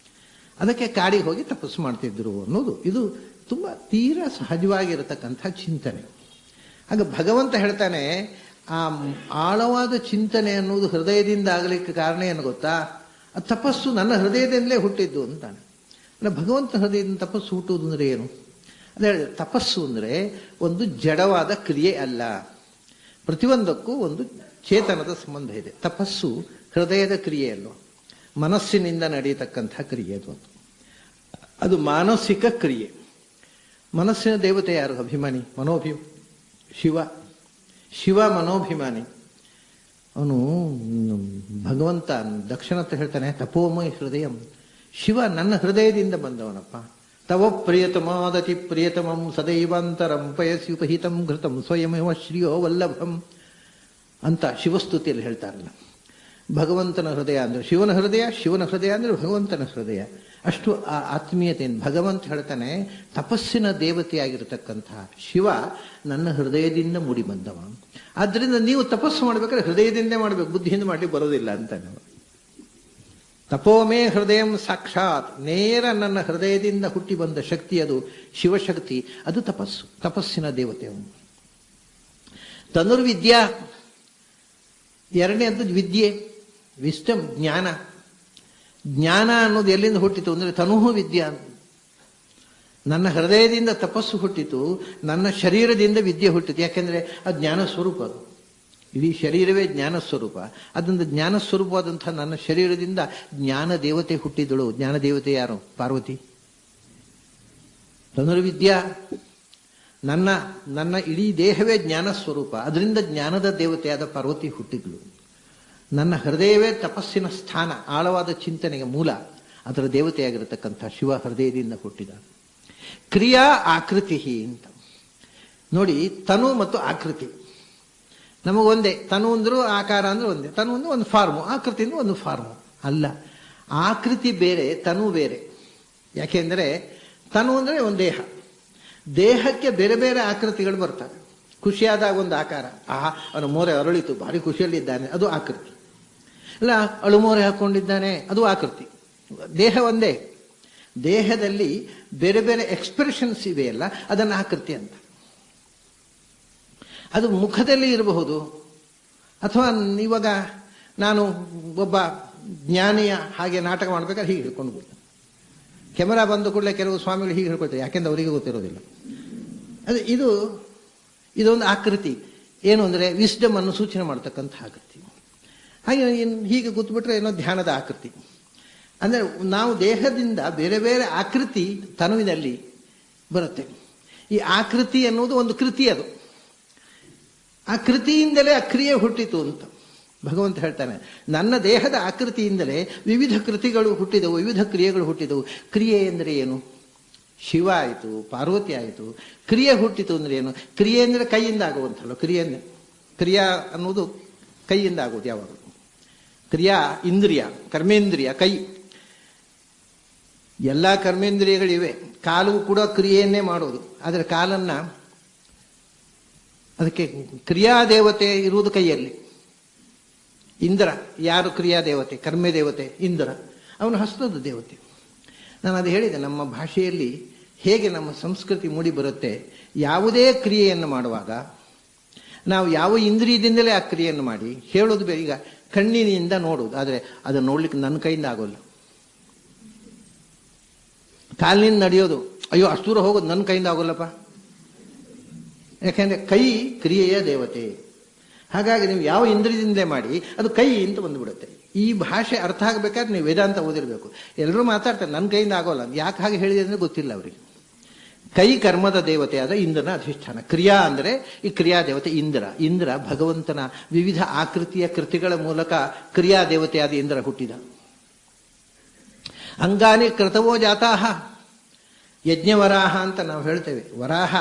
ಅದಕ್ಕೆ ಕಾಡಿಗೆ ಹೋಗಿ ತಪಸ್ಸು ಮಾಡ್ತಿದ್ರು ಅನ್ನೋದು ಇದು ತುಂಬ ತೀರಾ ಸಹಜವಾಗಿರತಕ್ಕಂಥ ಚಿಂತನೆ. ಆಗ ಭಗವಂತ ಹೇಳ್ತಾನೆ, ಆ ಆಳವಾದ ಚಿಂತನೆ ಅನ್ನೋದು ಹೃದಯದಿಂದ ಆಗಲಿಕ್ಕೆ ಕಾರಣ ಏನು ಗೊತ್ತಾ? ಆ ತಪಸ್ಸು ನನ್ನ ಹೃದಯದಿಂದಲೇ ಹುಟ್ಟಿದ್ದು ಅಂತಾನೆ. ಅಂದರೆ ಭಗವಂತ ಹೃದಯದಿಂದ ತಪಸ್ಸು ಹುಟ್ಟುವುದು ಅಂದರೆ ಏನು? ಅದೇ ತಪಸ್ಸು ಅಂದರೆ ಒಂದು ಜಡವಾದ ಕ್ರಿಯೆ ಅಲ್ಲ. ಪ್ರತಿಯೊಂದಕ್ಕೂ ಒಂದು ಚೇತನದ ಸಂಬಂಧ ಇದೆ. ತಪಸ್ಸು ಹೃದಯದ ಕ್ರಿಯೆಯಲ್ಲೋ, ಮನಸ್ಸಿನಿಂದ ನಡೆಯತಕ್ಕಂಥ ಕ್ರಿಯೆ ಅದು. ಅದು ಮಾನಸಿಕ ಕ್ರಿಯೆ. ಮನಸ್ಸಿನ ದೇವತೆ ಯಾರು? ಅಭಿಮಾನಿ, ಶಿವ ಮನೋಭಿಮಾನಿ. ಅವನು ಭಗವಂತ ದಕ್ಷಿಣತ್ರ ಹೇಳ್ತಾನೆ, ತಪೋಮಯ ಹೃದಯ. ಶಿವ ನನ್ನ ಹೃದಯದಿಂದ ಬಂದವನಪ್ಪ. ತವ ಪ್ರಿಯತಮಾದತಿ ಪ್ರಿಯತಮಂ ಸದೈವಾಂತರಂ ಪಯಸಿ ಉಪಹಿತಂ ಘೃತಂ ಸ್ವಯಮೇವ ಶ್ರೀಯೋ ವಲ್ಲಭಂ ಅಂತ ಶಿವಸ್ತುತಿಯಲ್ಲಿ ಹೇಳ್ತಾರಲ್ಲ. ಭಗವಂತನ ಹೃದಯ ಅಂದರೆ ಶಿವನ ಹೃದಯ, ಶಿವನ ಹೃದಯ ಅಂದರೆ ಭಗವಂತನ ಹೃದಯ. ಅಷ್ಟು ಆ ಆತ್ಮೀಯತೆಯನ್ನು ಭಗವಂತ ಹೇಳ್ತಾನೆ. ತಪಸ್ಸಿನ ದೇವತೆಯಾಗಿರತಕ್ಕಂತಹ ಶಿವ ನನ್ನ ಹೃದಯದಿಂದ ಮೂಡಿ ಬಂದವ. ಆದ್ದರಿಂದ ನೀವು ತಪಸ್ಸು ಮಾಡಬೇಕಾದ್ರೆ ಹೃದಯದಿಂದ ಮಾಡಬೇಕು, ಬುದ್ಧಿಯಿಂದ ಮಾಡಲಿಕ್ಕೆ ಬರೋದಿಲ್ಲ ಅಂತ. ತಪೋಮೇ ಹೃದಯ ಸಾಕ್ಷಾತ್, ನೇರ ನನ್ನ ಹೃದಯದಿಂದ ಹುಟ್ಟಿ ಬಂದ ಶಕ್ತಿ ಅದು ಶಿವಶಕ್ತಿ. ಅದು ತಪಸ್ಸು, ತಪಸ್ಸಿನ ದೇವತೆ ಅವನು. ತನುರ್ವಿದ್ಯಾ, ಎರಡನೇದ್ದು ವಿದ್ಯೆ, ವಿಸ್ಟಮ್, ಜ್ಞಾನ. ಜ್ಞಾನ ಅನ್ನೋದು ಎಲ್ಲಿಂದ ಹುಟ್ಟಿತು ಅಂದರೆ ತನುಹು ವಿದ್ಯಾ. ನನ್ನ ಹೃದಯದಿಂದ ತಪಸ್ಸು ಹುಟ್ಟಿತು, ನನ್ನ ಶರೀರದಿಂದ ವಿದ್ಯೆ ಹುಟ್ಟಿತು. ಯಾಕೆಂದರೆ ಅದು ಜ್ಞಾನ ಸ್ವರೂಪ. ಅದು ಇಡೀ ಶರೀರವೇ ಜ್ಞಾನ ಸ್ವರೂಪ. ಅದರಿಂದ ಜ್ಞಾನ ಸ್ವರೂಪವಾದಂತಹ ನನ್ನ ಶರೀರದಿಂದ ಜ್ಞಾನ ದೇವತೆ ಹುಟ್ಟಿದಳು. ಜ್ಞಾನ ದೇವತೆ ಯಾರು? ಪಾರ್ವತಿ. ಧನುರ್ವಿದ್ಯಾ, ನನ್ನ ಇಡೀ ದೇಹವೇ ಜ್ಞಾನ ಸ್ವರೂಪ. ಅದರಿಂದ ಜ್ಞಾನದ ದೇವತೆಯಾದ ಪಾರ್ವತಿ ಹುಟ್ಟಿದ್ಳು. ನನ್ನ ಹೃದಯವೇ ತಪಸ್ಸಿನ ಸ್ಥಾನ, ಆಳವಾದ ಚಿಂತನೆಗೆ ಮೂಲ. ಅದರ ದೇವತೆಯಾಗಿರತಕ್ಕಂಥ ಶಿವ ಹೃದಯದಿಂದ ಹುಟ್ಟಿದ. ಕ್ರಿಯಾ ಆಕೃತಿ ಅಂತ ನೋಡಿ, ತನು ಮತ್ತು ಆಕೃತಿ ನಮಗೊಂದೇ. ತನು ಅಂದ್ರು ಆಕಾರ ಅಂದ್ರೆ ಒಂದೇ. ತನು ಅಂದ್ರೆ ಒಂದು ಫಾರ್ಮು, ಆಕೃತಿ ಅಂದ್ರೆ ಒಂದು ಫಾರ್ಮು ಅಲ್ಲ. ಆಕೃತಿ ಬೇರೆ, ತನು ಬೇರೆ. ಯಾಕೆಂದರೆ ತನು ಅಂದರೆ ಒಂದು ದೇಹ. ದೇಹಕ್ಕೆ ಬೇರೆ ಬೇರೆ ಆಕೃತಿಗಳು ಬರ್ತವೆ. ಖುಷಿಯಾದಾಗ ಒಂದು ಆಕಾರ, ಅವನ ಮೋರೆ ಅರಳಿತು, ಭಾರಿ ಖುಷಿಯಲ್ಲಿದ್ದಾನೆ, ಅದು ಆಕೃತಿ. ಇಲ್ಲ, ಅಳುಮೋರೆ ಹಾಕೊಂಡಿದ್ದಾನೆ, ಅದು ಆಕೃತಿ. ದೇಹ ಒಂದೇ. ದೇಹದಲ್ಲಿ ಬೇರೆ ಬೇರೆ ಎಕ್ಸ್ಪ್ರೆಷನ್ಸ್ ಇವೆಯಲ್ಲ, ಅದನ್ನು ಆಕೃತಿ ಅಂತ. ಅದು ಮುಖದಲ್ಲಿ ಇರಬಹುದು, ಅಥವಾ ಇವಾಗ ನಾನು ಒಬ್ಬ ಜ್ಞಾನಿಯ ಹಾಗೆ ನಾಟಕ ಮಾಡ್ಬೇಕಾದ್ರೆ ಹೀಗೆ ಹಿಡ್ಕೊಂಡು ಬಿಡ್ತೀನಿ. ಕ್ಯಾಮರಾ ಬಂದ ಕೂಡಲೇ ಕೆಲವು ಸ್ವಾಮಿಗಳು ಹೀಗೆ ಹಿಡ್ಕೊಳ್ತಾರೆ, ಯಾಕೆಂದ್ರೆ ಅವರಿಗೆ ಗೊತ್ತಿರೋದಿಲ್ಲ. ಅದು ಇದೊಂದು ಆಕೃತಿ. ಏನು ಅಂದರೆ ವಿಸ್ಡಮ್ ಅನ್ನು ಸೂಚನೆ ಮಾಡ್ತಕ್ಕಂಥ ಆಕೃತಿ. ಹಾಗೆ ಹೀಗೆ ಕೂತ್ಬಿಟ್ರೆ ಏನೋ ಧ್ಯಾನದ ಆಕೃತಿ. ಅಂದರೆ ನಾವು ದೇಹದಿಂದ ಬೇರೆ ಬೇರೆ ಆಕೃತಿ ತನುವಿನಲ್ಲಿ ಬರುತ್ತೆ. ಈ ಆಕೃತಿ ಅನ್ನೋದು ಒಂದು ಕೃತಿ. ಅದು ಆ ಕೃತಿಯಿಂದಲೇ ಆ ಕ್ರಿಯೆ ಹುಟ್ಟಿತು ಅಂತ ಭಗವಂತ ಹೇಳ್ತಾನೆ. ನನ್ನ ದೇಹದ ಆಕೃತಿಯಿಂದಲೇ ವಿವಿಧ ಕೃತಿಗಳು ಹುಟ್ಟಿದವು, ವಿವಿಧ ಕ್ರಿಯೆಗಳು ಹುಟ್ಟಿದವು. ಕ್ರಿಯೆ ಅಂದರೆ ಏನು? ಶಿವ ಆಯಿತು, ಪಾರ್ವತಿ ಆಯಿತು. ಕ್ರಿಯೆ ಹುಟ್ಟಿತು ಅಂದರೆ ಏನು? ಕ್ರಿಯೆ ಅಂದರೆ ಕೈಯಿಂದ ಆಗುವಂಥಲ್ಲ. ಕ್ರಿಯಾ ಅನ್ನೋದು ಕೈಯಿಂದ ಆಗೋದು. ಯಾವಾಗ ಕ್ರಿಯಾ ಇಂದ್ರಿಯ, ಕರ್ಮೇಂದ್ರಿಯ, ಕೈ. ಎಲ್ಲ ಕರ್ಮೇಂದ್ರಿಯಗಳಿವೆ. ಕಾಲು ಕೂಡ ಕ್ರಿಯೆಯನ್ನೇ ಮಾಡೋದು. ಆದರೆ ಕಾಲನ್ನ, ಅದಕ್ಕೆ ಕ್ರಿಯಾದೇವತೆ ಇರುವುದು ಕೈಯಲ್ಲಿ. ಇಂದ್ರ ಯಾರು ಕ್ರಿಯಾ ದೇವತೆ, ಕರ್ಮೆ ದೇವತೆ? ಇಂದ್ರ. ಅವನು ಹಸ್ತದ ದೇವತೆ. ನಾನು ಅದು ಹೇಳಿದೆ, ನಮ್ಮ ಭಾಷೆಯಲ್ಲಿ ಹೇಗೆ ನಮ್ಮ ಸಂಸ್ಕೃತಿ ಮೂಡಿ ಬರುತ್ತೆ. ಯಾವುದೇ ಕ್ರಿಯೆಯನ್ನು ಮಾಡುವಾಗ ನಾವು ಯಾವ ಇಂದ್ರಿಯದಿಂದಲೇ ಆ ಕ್ರಿಯೆಯನ್ನು ಮಾಡಿ ಹೇಳೋದು ಬೇರೆ. ಈಗ ಕಣ್ಣಿನಿಂದ ನೋಡುವುದು, ಆದರೆ ಅದನ್ನು ನೋಡ್ಲಿಕ್ಕೆ ನನ್ನ ಕೈಯಿಂದ ಆಗೋಲ್ಲ. ಕಾಲಿನಿಂದ ನಡೆಯೋದು, ಅಯ್ಯೋ ಅಷ್ಟು ದೂರ ಹೋಗೋದು ನನ್ನ ಕೈಯಿಂದ ಆಗೋಲ್ಲಪ್ಪ. ಯಾಕೆಂದ್ರೆ ಕೈ ಕ್ರಿಯೆಯ ದೇವತೆ. ಹಾಗಾಗಿ ನೀವು ಯಾವ ಇಂದ್ರಿಯದಿಂದಲೇ ಮಾಡಿ ಅದು ಕೈ ಅಂತ ಬಂದುಬಿಡುತ್ತೆ. ಈ ಭಾಷೆ ಅರ್ಥ ಆಗಬೇಕಾದ್ರೆ ನೀವು ವೇದಾಂತ ಓದಿರಬೇಕು. ಎಲ್ಲರೂ ಮಾತಾಡ್ತಾರೆ ನನ್ನ ಕೈಯಿಂದ ಆಗೋಲ್ಲ, ಯಾಕೆ ಹಾಗೆ ಹೇಳಿದೆ ಅಂದ್ರೆ ಗೊತ್ತಿಲ್ಲ ಅವರಿಗೆ. ಕೈ ಕರ್ಮದ ದೇವತೆಯಾದ ಇಂದ್ರನ ಅಧಿಷ್ಠಾನ. ಕ್ರಿಯಾ ಅಂದರೆ ಈ ಕ್ರಿಯಾ ದೇವತೆ ಇಂದ್ರ. ಇಂದ್ರ ಭಗವಂತನ ವಿವಿಧ ಆಕೃತಿಯ ಕೃತಿಗಳ ಮೂಲಕ ಕ್ರಿಯಾ ದೇವತೆಯಾದ ಇಂದ್ರ ಹುಟ್ಟಿದ. ಅಂಗಾನಿ ಕೃತವೋ ಜಾತಾಹ, ಯಜ್ಞವರಾಹ ಅಂತ ನಾವು ಹೇಳ್ತೇವೆ. ವರಾಹ,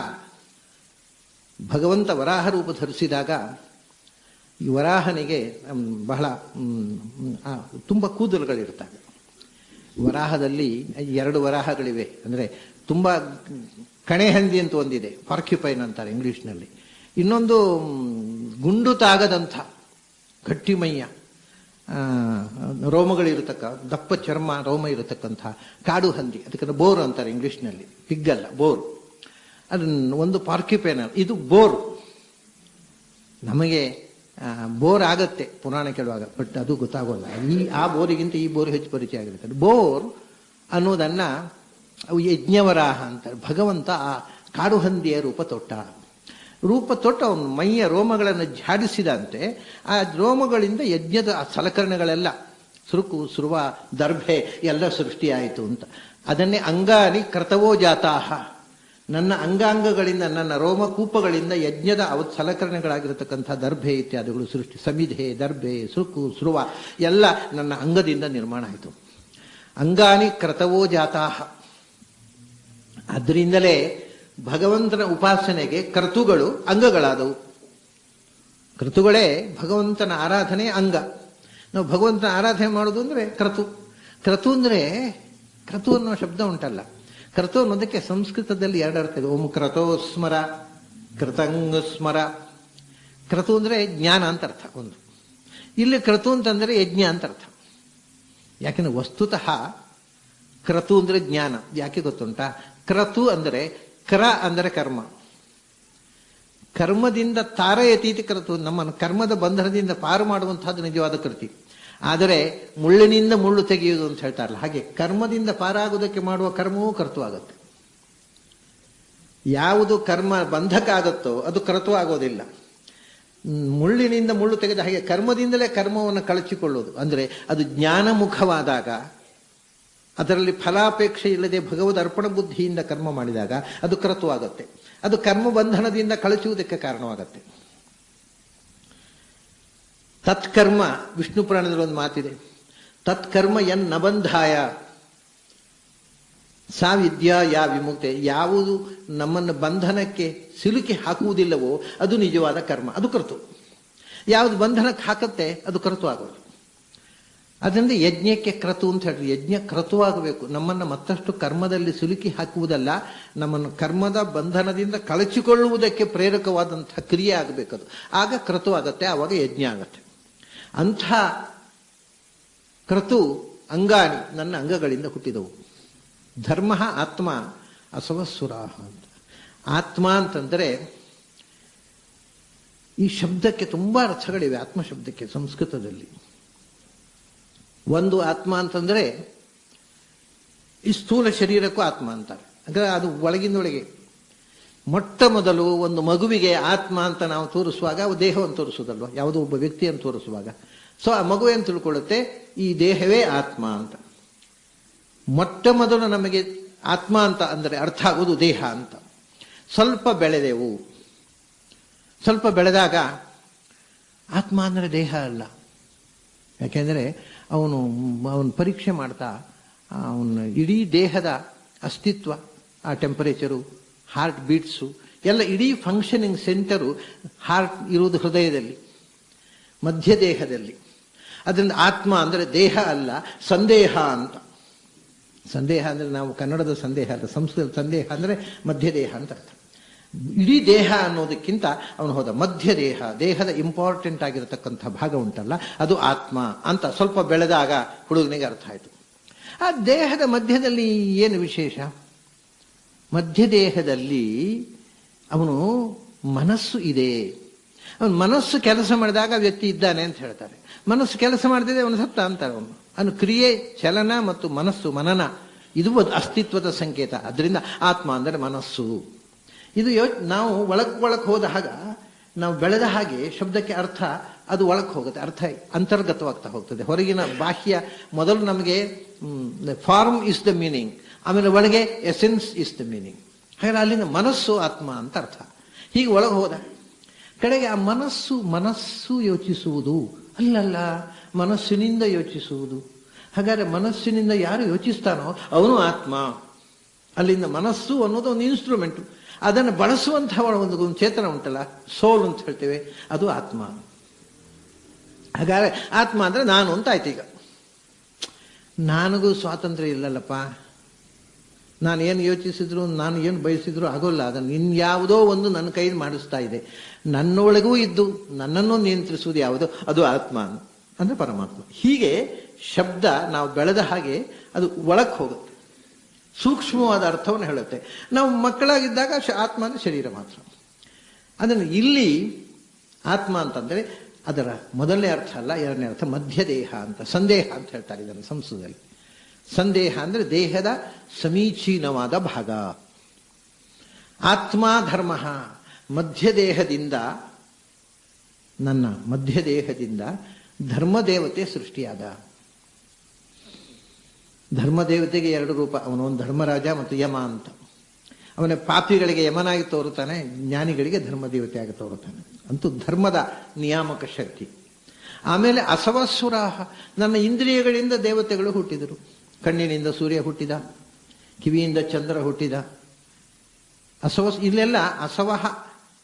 ಭಗವಂತ ವರಾಹ ರೂಪ ಧರಿಸಿದಾಗ ಈ ವರಾಹನಿಗೆ ಬಹಳ ತುಂಬ ಕೂದಲುಗಳಿರ್ತವೆ. ವರಾಹದಲ್ಲಿ 2 ವರಾಹಗಳಿವೆ. ಅಂದರೆ ತುಂಬ ಕಣೆಹಂದಿ ಅಂತ ಒಂದಿದೆ, ಪಾರ್ಕ್ಯುಪೈನ್ ಅಂತಾರೆ ಇಂಗ್ಲಿಷ್ನಲ್ಲಿ. ಇನ್ನೊಂದು ಗುಂಡು ತಾಗದಂಥ ಗಟ್ಟಿಮೈಯ ರೋಮಗಳಿರತಕ್ಕ, ದಪ್ಪ ಚರ್ಮ ರೋಮ ಇರತಕ್ಕಂಥ ಕಾಡು ಹಂದಿ, ಅದಕ್ಕೆ ಬೋರ್ ಅಂತಾರೆ ಇಂಗ್ಲಿಷ್ನಲ್ಲಿ. ಹಿಗ್ಗಲ್ಲ, ಬೋರ್. ಅದನ್ನು ಒಂದು ಪಾರ್ಕ್ಯುಪೈನ್. ಇದು ಬೋರ್. ನಮಗೆ ಬೋರ್ ಆಗತ್ತೆ ಪುರಾಣ ಕೇಳುವಾಗ, ಬಟ್ ಅದು ಗೊತ್ತಾಗೋಲ್ಲ. ಆ ಬೋರಿಗಿಂತ ಈ ಬೋರ್ ಹೆಚ್ಚು ಪರಿಚಯ ಆಗಿರುತ್ತೆ. ಬೋರ್ ಅನ್ನೋದನ್ನ ಯಜ್ಞವರಾಹ ಅಂತಾರೆ. ಭಗವಂತ ಆ ಕಾಡು ಹಂದಿಯ ರೂಪ ತೊಟ್ಟ ಅವನು ಮೈಯ ರೋಮಗಳನ್ನು ಝಾಡಿಸಿದಂತೆ ಆ ರೋಮಗಳಿಂದ ಯಜ್ಞದ ಸಲಕರಣೆಗಳೆಲ್ಲ, ಸುರುಕು, ಸುರುವ, ದರ್ಭೆ ಎಲ್ಲ ಸೃಷ್ಟಿಯಾಯಿತು ಅಂತ. ಅದನ್ನೇ ಅಂಗಾನಿ ಕರ್ತವೋ ಜಾತಾಹ, ನನ್ನ ಅಂಗಾಂಗಗಳಿಂದ, ನನ್ನ ರೋಮಕೂಪಗಳಿಂದ ಯಜ್ಞದ ಸಲಕರಣೆಗಳಾಗಿರತಕ್ಕಂಥ ದರ್ಭೆ ಇತ್ಯಾದಿಗಳು ಸೃಷ್ಟಿ. ಸಮಿಧೆ, ದರ್ಭೆ, ಸುರುಕು, ಸುರುವ ಎಲ್ಲ ನನ್ನ ಅಂಗದಿಂದ ನಿರ್ಮಾಣ ಆಯಿತು. ಅಂಗಾನಿ ಕ್ರತವೋ ಜಾತಾಹ. ಅದರಿಂದಲೇ ಭಗವಂತನ ಉಪಾಸನೆಗೆ ಕರ್ತುಗಳು ಅಂಗಗಳಾದವು. ಕರ್ತುಗಳೇ ಭಗವಂತನ ಆರಾಧನೆ ಅಂಗ. ನಾವು ಭಗವಂತನ ಆರಾಧನೆ ಮಾಡೋದು ಅಂದರೆ ಕ್ರತು. ಕ್ರತು ಅಂದರೆ, ಕ್ರತು ಅನ್ನೋ ಶಬ್ದ ಉಂಟಲ್ಲ, ಕ್ರತು ಅನ್ನೋದಕ್ಕೆ ಸಂಸ್ಕೃತದಲ್ಲಿ 2 ಅರ್ಥ ಇದೆ. ಓಂ ಕ್ರತೋ ಸ್ಮರ, ಕೃತಂಗ ಸ್ಮರ. ಕ್ರತು ಅಂದರೆ ಜ್ಞಾನ ಅಂತ ಅರ್ಥ ಒಂದು. ಇಲ್ಲಿ ಕ್ರತು ಅಂತಂದರೆ ಯಜ್ಞ ಅಂತ ಅರ್ಥ. ಯಾಕೆಂದ್ರೆ ವಸ್ತುತಃ ಕ್ರತು ಅಂದರೆ ಜ್ಞಾನ. ಯಾಕೆ ಗೊತ್ತುಂಟಾ? ಕ್ರತು ಅಂದರೆ, ಕ್ರ ಅಂದರೆ ಕರ್ಮ. ಕರ್ಮದಿಂದ ತಾರಯತೀತಿ ಕ್ರತು. ನಮ್ಮನ್ನು ಕರ್ಮದ ಬಂಧನದಿಂದ ಪಾರು ಮಾಡುವಂತಹದ್ದು ನಿಜವಾದ ಕೃತಿ. ಆದರೆ ಮುಳ್ಳಿನಿಂದ ಮುಳ್ಳು ತೆಗೆಯುವುದು ಅಂತ ಹೇಳ್ತಾರಲ್ಲ, ಹಾಗೆ ಕರ್ಮದಿಂದ ಪಾರಾಗುವುದಕ್ಕೆ ಮಾಡುವ ಕರ್ಮವೂ ಕರ್ತು ಆಗುತ್ತೆ. ಯಾವುದು ಕರ್ಮ ಬಂಧಕ ಆಗುತ್ತೋ ಅದು ಕರ್ತು ಆಗೋದಿಲ್ಲ. ಮುಳ್ಳಿನಿಂದ ಮುಳ್ಳು ತೆಗೆದ ಹಾಗೆ ಕರ್ಮದಿಂದಲೇ ಕರ್ಮವನ್ನು ಕಳಚಿಕೊಳ್ಳುವುದು. ಅಂದರೆ ಅದು ಜ್ಞಾನಮುಖವಾದಾಗ, ಅದರಲ್ಲಿ ಫಲಾಪೇಕ್ಷೆ ಇಲ್ಲದೆ ಭಗವದ್ ಅರ್ಪಣ ಬುದ್ಧಿಯಿಂದ ಕರ್ಮ ಮಾಡಿದಾಗ ಅದು ಕೃತವಾಗುತ್ತೆ. ಅದು ಕರ್ಮ ಬಂಧನದಿಂದ ಕಳಚುವುದಕ್ಕೆ ಕಾರಣವಾಗುತ್ತೆ. ತತ್ಕರ್ಮ, ವಿಷ್ಣು ಪುರಾಣದಲ್ಲಿ ಒಂದು ಮಾತಿದೆ, ತತ್ಕರ್ಮ ನಬಂಧಾಯ ಸಾ ವಿದ್ಯಾ ಯಾ ವಿಮುಕ್ತೆ. ಯಾವುದು ನಮ್ಮನ್ನು ಬಂಧನಕ್ಕೆ ಸಿಲುಕಿ ಹಾಕುವುದಿಲ್ಲವೋ ಅದು ನಿಜವಾದ ಕರ್ಮ, ಅದು ಕರ್ತು. ಯಾವುದು ಬಂಧನಕ್ಕೆ ಹಾಕತ್ತೆ ಅದು ಕರ್ತು ಆಗೋದು. ಅದರಿಂದ ಯಜ್ಞಕ್ಕೆ ಕ್ರತು ಅಂತ ಹೇಳಿ, ಯಜ್ಞ ಕ್ರತುವಾಗಬೇಕು. ನಮ್ಮನ್ನು ಮತ್ತಷ್ಟು ಕರ್ಮದಲ್ಲಿ ಸಿಲುಕಿ ಹಾಕುವುದಲ್ಲ, ನಮ್ಮನ್ನು ಕರ್ಮದ ಬಂಧನದಿಂದ ಕಳಚಿಕೊಳ್ಳುವುದಕ್ಕೆ ಪ್ರೇರಕವಾದಂತಹ ಕ್ರಿಯೆ ಆಗಬೇಕದು. ಆಗ ಕ್ರತು ಆಗತ್ತೆ, ಆವಾಗ ಯಜ್ಞ ಆಗತ್ತೆ. ಅಂಥ ಕ್ರತು ಅಂಗಾನಿ ನನ್ನ ಅಂಗಗಳಿಂದ ಹುಟ್ಟಿದವು. ಧರ್ಮ ಆತ್ಮ ಅಸವಸುರಾಹ ಅಂತ. ಆತ್ಮ ಅಂತಂದರೆ ಈ ಶಬ್ದಕ್ಕೆ ತುಂಬಾ ಅರ್ಥಗಳಿವೆ. ಆತ್ಮ ಶಬ್ದಕ್ಕೆ ಸಂಸ್ಕೃತದಲ್ಲಿ ಒಂದು ಆತ್ಮ ಅಂತಂದ್ರೆ ಈ ಸ್ಥೂಲ ಶರೀರಕ್ಕೂ ಆತ್ಮ ಅಂತಾರೆ. ಅಂದ್ರೆ ಅದು ಒಳಗಿಂದೊಳಗೆ. ಮೊಟ್ಟ ಮೊದಲು ಒಂದು ಮಗುವಿಗೆ ಆತ್ಮ ಅಂತ ನಾವು ತೋರಿಸುವಾಗ ಅವು ದೇಹವನ್ನು ತೋರಿಸುವುದಲ್ವ, ಯಾವುದೋ ಒಬ್ಬ ವ್ಯಕ್ತಿಯನ್ನು ತೋರಿಸುವಾಗ. ಸೊ ಆ ಮಗು ಏನು ತಿಳ್ಕೊಳ್ಳುತ್ತೆ, ಈ ದೇಹವೇ ಆತ್ಮ ಅಂತ. ಮೊಟ್ಟ ಮೊದಲು ನಮಗೆ ಆತ್ಮ ಅಂತ ಅಂದರೆ ಅರ್ಥ ಆಗೋದು ದೇಹ ಅಂತ. ಸ್ವಲ್ಪ ಬೆಳೆದೆವು. ಸ್ವಲ್ಪ ಬೆಳೆದಾಗ ಆತ್ಮ ಅಂದರೆ ದೇಹ ಅಲ್ಲ. ಯಾಕೆಂದರೆ ಅವನು ಪರೀಕ್ಷೆ ಮಾಡ್ತಾ ಅವನ ಇಡೀ ದೇಹದ ಅಸ್ತಿತ್ವ, ಆ ಟೆಂಪರೇಚರು, ಹಾರ್ಟ್ ಬೀಟ್ಸು ಎಲ್ಲ, ಇಡೀ ಫಂಕ್ಷನಿಂಗ್ ಸೆಂಟರು ಹಾರ್ಟ್ ಇರುವುದು ಹೃದಯದಲ್ಲಿ, ಮಧ್ಯ ದೇಹದಲ್ಲಿ. ಅದರಿಂದ ಆತ್ಮ ಅಂದರೆ ದೇಹ ಅಲ್ಲ, ಸಂದೇಹ ಅಂತ. ಸಂದೇಹ ಅಂದರೆ ನಾವು ಕನ್ನಡದ ಸಂದೇಹ ಅಲ್ಲ, ಸಂಸ್ಕೃತದ ಸಂದೇಹ ಅಂದರೆ ಮಧ್ಯದೇಹ ಅಂತ ಅರ್ಥ. ಇಡೀ ದೇಹ ಅನ್ನೋದಕ್ಕಿಂತ ಅವನು ಹೋದ ಮಧ್ಯ ದೇಹ, ದೇಹದ ಇಂಪಾರ್ಟೆಂಟ್ ಆಗಿರತಕ್ಕಂಥ ಭಾಗ ಉಂಟಲ್ಲ ಅದು ಆತ್ಮ ಅಂತ ಸ್ವಲ್ಪ ಬೆಳೆದಾಗ ಹುಡುಗನಿಗೆ ಅರ್ಥ ಆಯಿತು. ಆ ದೇಹದ ಮಧ್ಯದಲ್ಲಿ ಏನು ವಿಶೇಷ? ಮಧ್ಯ ದೇಹದಲ್ಲಿ ಅವನು ಮನಸ್ಸು ಇದೆ. ಅವನು ಮನಸ್ಸು ಕೆಲಸ ಮಾಡಿದಾಗ ವ್ಯಕ್ತಿ ಇದ್ದಾನೆ ಅಂತ ಹೇಳ್ತಾರೆ. ಮನಸ್ಸು ಕೆಲಸ ಮಾಡ್ತಿದೆ ಅವನು ಸತ್ತ ಅಂತಾರೆ. ಅವನು ಕ್ರಿಯೆ, ಚಲನ ಮತ್ತು ಮನಸ್ಸು, ಮನನ, ಇದು ಒಂದು ಅಸ್ತಿತ್ವದ ಸಂಕೇತ. ಅದರಿಂದ ಆತ್ಮ ಅಂದರೆ ಮನಸ್ಸು. ಇದು ನಾವು ಒಳಕ್ಕೆ ಹೋದ ಹಾಗ, ನಾವು ಬೆಳೆದ ಹಾಗೆ ಶಬ್ದಕ್ಕೆ ಅರ್ಥ ಅದು ಒಳಕ್ಕೆ ಹೋಗುತ್ತೆ, ಅರ್ಥ ಅಂತರ್ಗತವಾಗ್ತಾ ಹೋಗ್ತದೆ. ಹೊರಗಿನ ಬಾಹ್ಯ ಮೊದಲು ನಮಗೆ ಫಾರ್ಮ್ ಇಸ್ ದ ಮೀನಿಂಗ್, ಆಮೇಲೆ ಒಳಗೆ ಎಸೆನ್ಸ್ ಇಸ್ ದ ಮೀನಿಂಗ್. ಹಾಗೆ ಅಲ್ಲಿನ ಮನಸ್ಸು ಆತ್ಮ ಅಂತ ಅರ್ಥ. ಹೀಗೆ ಒಳಗೆ ಹೋದ ಕಡೆಗೆ ಆ ಮನಸ್ಸು ಯೋಚಿಸುವುದು ಅಲ್ಲಲ್ಲ, ಮನಸ್ಸಿನಿಂದ ಯೋಚಿಸುವುದು. ಹಾಗಾದ್ರೆ ಮನಸ್ಸಿನಿಂದ ಯಾರು ಯೋಚಿಸ್ತಾನೋ ಅವನು ಆತ್ಮ. ಅಲ್ಲಿಂದ ಮನಸ್ಸು ಅನ್ನೋದು ಒಂದು ಇನ್ಸ್ಟ್ರೂಮೆಂಟು, ಅದನ್ನು ಬಳಸುವಂತಹ ಒಂದು ಚೇತನ ಉಂಟಲ್ಲ, ಸೋಲ್ ಅಂತ ಹೇಳ್ತೇವೆ, ಅದು ಆತ್ಮ. ಹಾಗಾದ್ರೆ ಆತ್ಮ ಅಂದ್ರೆ ನಾನು ಅಂತ ಆಯ್ತು. ಈಗ ನನಗೂ ಸ್ವಾತಂತ್ರ್ಯ ಇಲ್ಲಲ್ಲಪ್ಪ, ನಾನು ಏನು ಯೋಚಿಸಿದ್ರು, ನಾನು ಏನು ಬಯಸಿದ್ರು ಆಗೋಲ್ಲ. ಅದನ್ನು ಇನ್ಯಾವುದೋ ಒಂದು ನನ್ನ ಕೈ ಮಾಡಿಸ್ತಾ ಇದೆ. ನನ್ನೊಳಗೂ ಇದ್ದು ನನ್ನನ್ನು ನಿಯಂತ್ರಿಸುವುದು ಯಾವುದೋ ಅದು ಆತ್ಮ ಅಂದ್ರೆ ಪರಮಾತ್ಮ. ಹೀಗೆ ಶಬ್ದ ನಾವು ಬೆಳೆದ ಹಾಗೆ ಅದು ಒಳಕ್ಕೆ ಹೋಗುತ್ತೆ, ಸೂಕ್ಷ್ಮವಾದ ಅರ್ಥವನ್ನು ಹೇಳುತ್ತೆ. ನಾವು ಮಕ್ಕಳಾಗಿದ್ದಾಗ ಆತ್ಮ ಅಂದ್ರೆ ಶರೀರ ಮಾತ್ರ. ಅದನ್ನು ಇಲ್ಲಿ ಆತ್ಮ ಅಂತಂದರೆ ಅದರ ಮೊದಲನೇ ಅರ್ಥ ಅಲ್ಲ, ಎರಡನೇ ಅರ್ಥ ಮಧ್ಯ ದೇಹ ಅಂತ, ಸಂದೇಹ ಅಂತ ಹೇಳ್ತಾರೆ ಇದನ್ನು ಸಂಸ್ಕೃತದಲ್ಲಿ. ಸಂದೇಹ ಅಂದ್ರೆ ದೇಹದ ಸಮೀಚೀನವಾದ ಭಾಗ. ಆತ್ಮ ಧರ್ಮ, ಮಧ್ಯದೇಹದಿಂದ, ನನ್ನ ಮಧ್ಯದೇಹದಿಂದ ಧರ್ಮದೇವತೆ ಸೃಷ್ಟಿಯಾದ. ಧರ್ಮದೇವತೆಗೆ ಎರಡು ರೂಪ, ಅವನೊಂದು ಧರ್ಮರಾಜ ಮತ್ತು ಯಮ ಅಂತ. ಅವನ ಪಾಪಿಗಳಿಗೆ ಯಮನಾಗಿ ತೋರುತ್ತಾನೆ, ಜ್ಞಾನಿಗಳಿಗೆ ಧರ್ಮದೇವತೆ ಆಗಿ ತೋರುತ್ತಾನೆ. ಅಂತೂ ಧರ್ಮದ ನಿಯಾಮಕ ಶಕ್ತಿ. ಆಮೇಲೆ ಅಸವಸುರಾಹ, ನನ್ನ ಇಂದ್ರಿಯಗಳಿಂದ ದೇವತೆಗಳು ಹುಟ್ಟಿದರು. ಕಣ್ಣಿನಿಂದ ಸೂರ್ಯ ಹುಟ್ಟಿದ, ಕಿವಿಯಿಂದ ಚಂದ್ರ ಹುಟ್ಟಿದ. ಇಲ್ಲೆಲ್ಲ ಅಸವಹ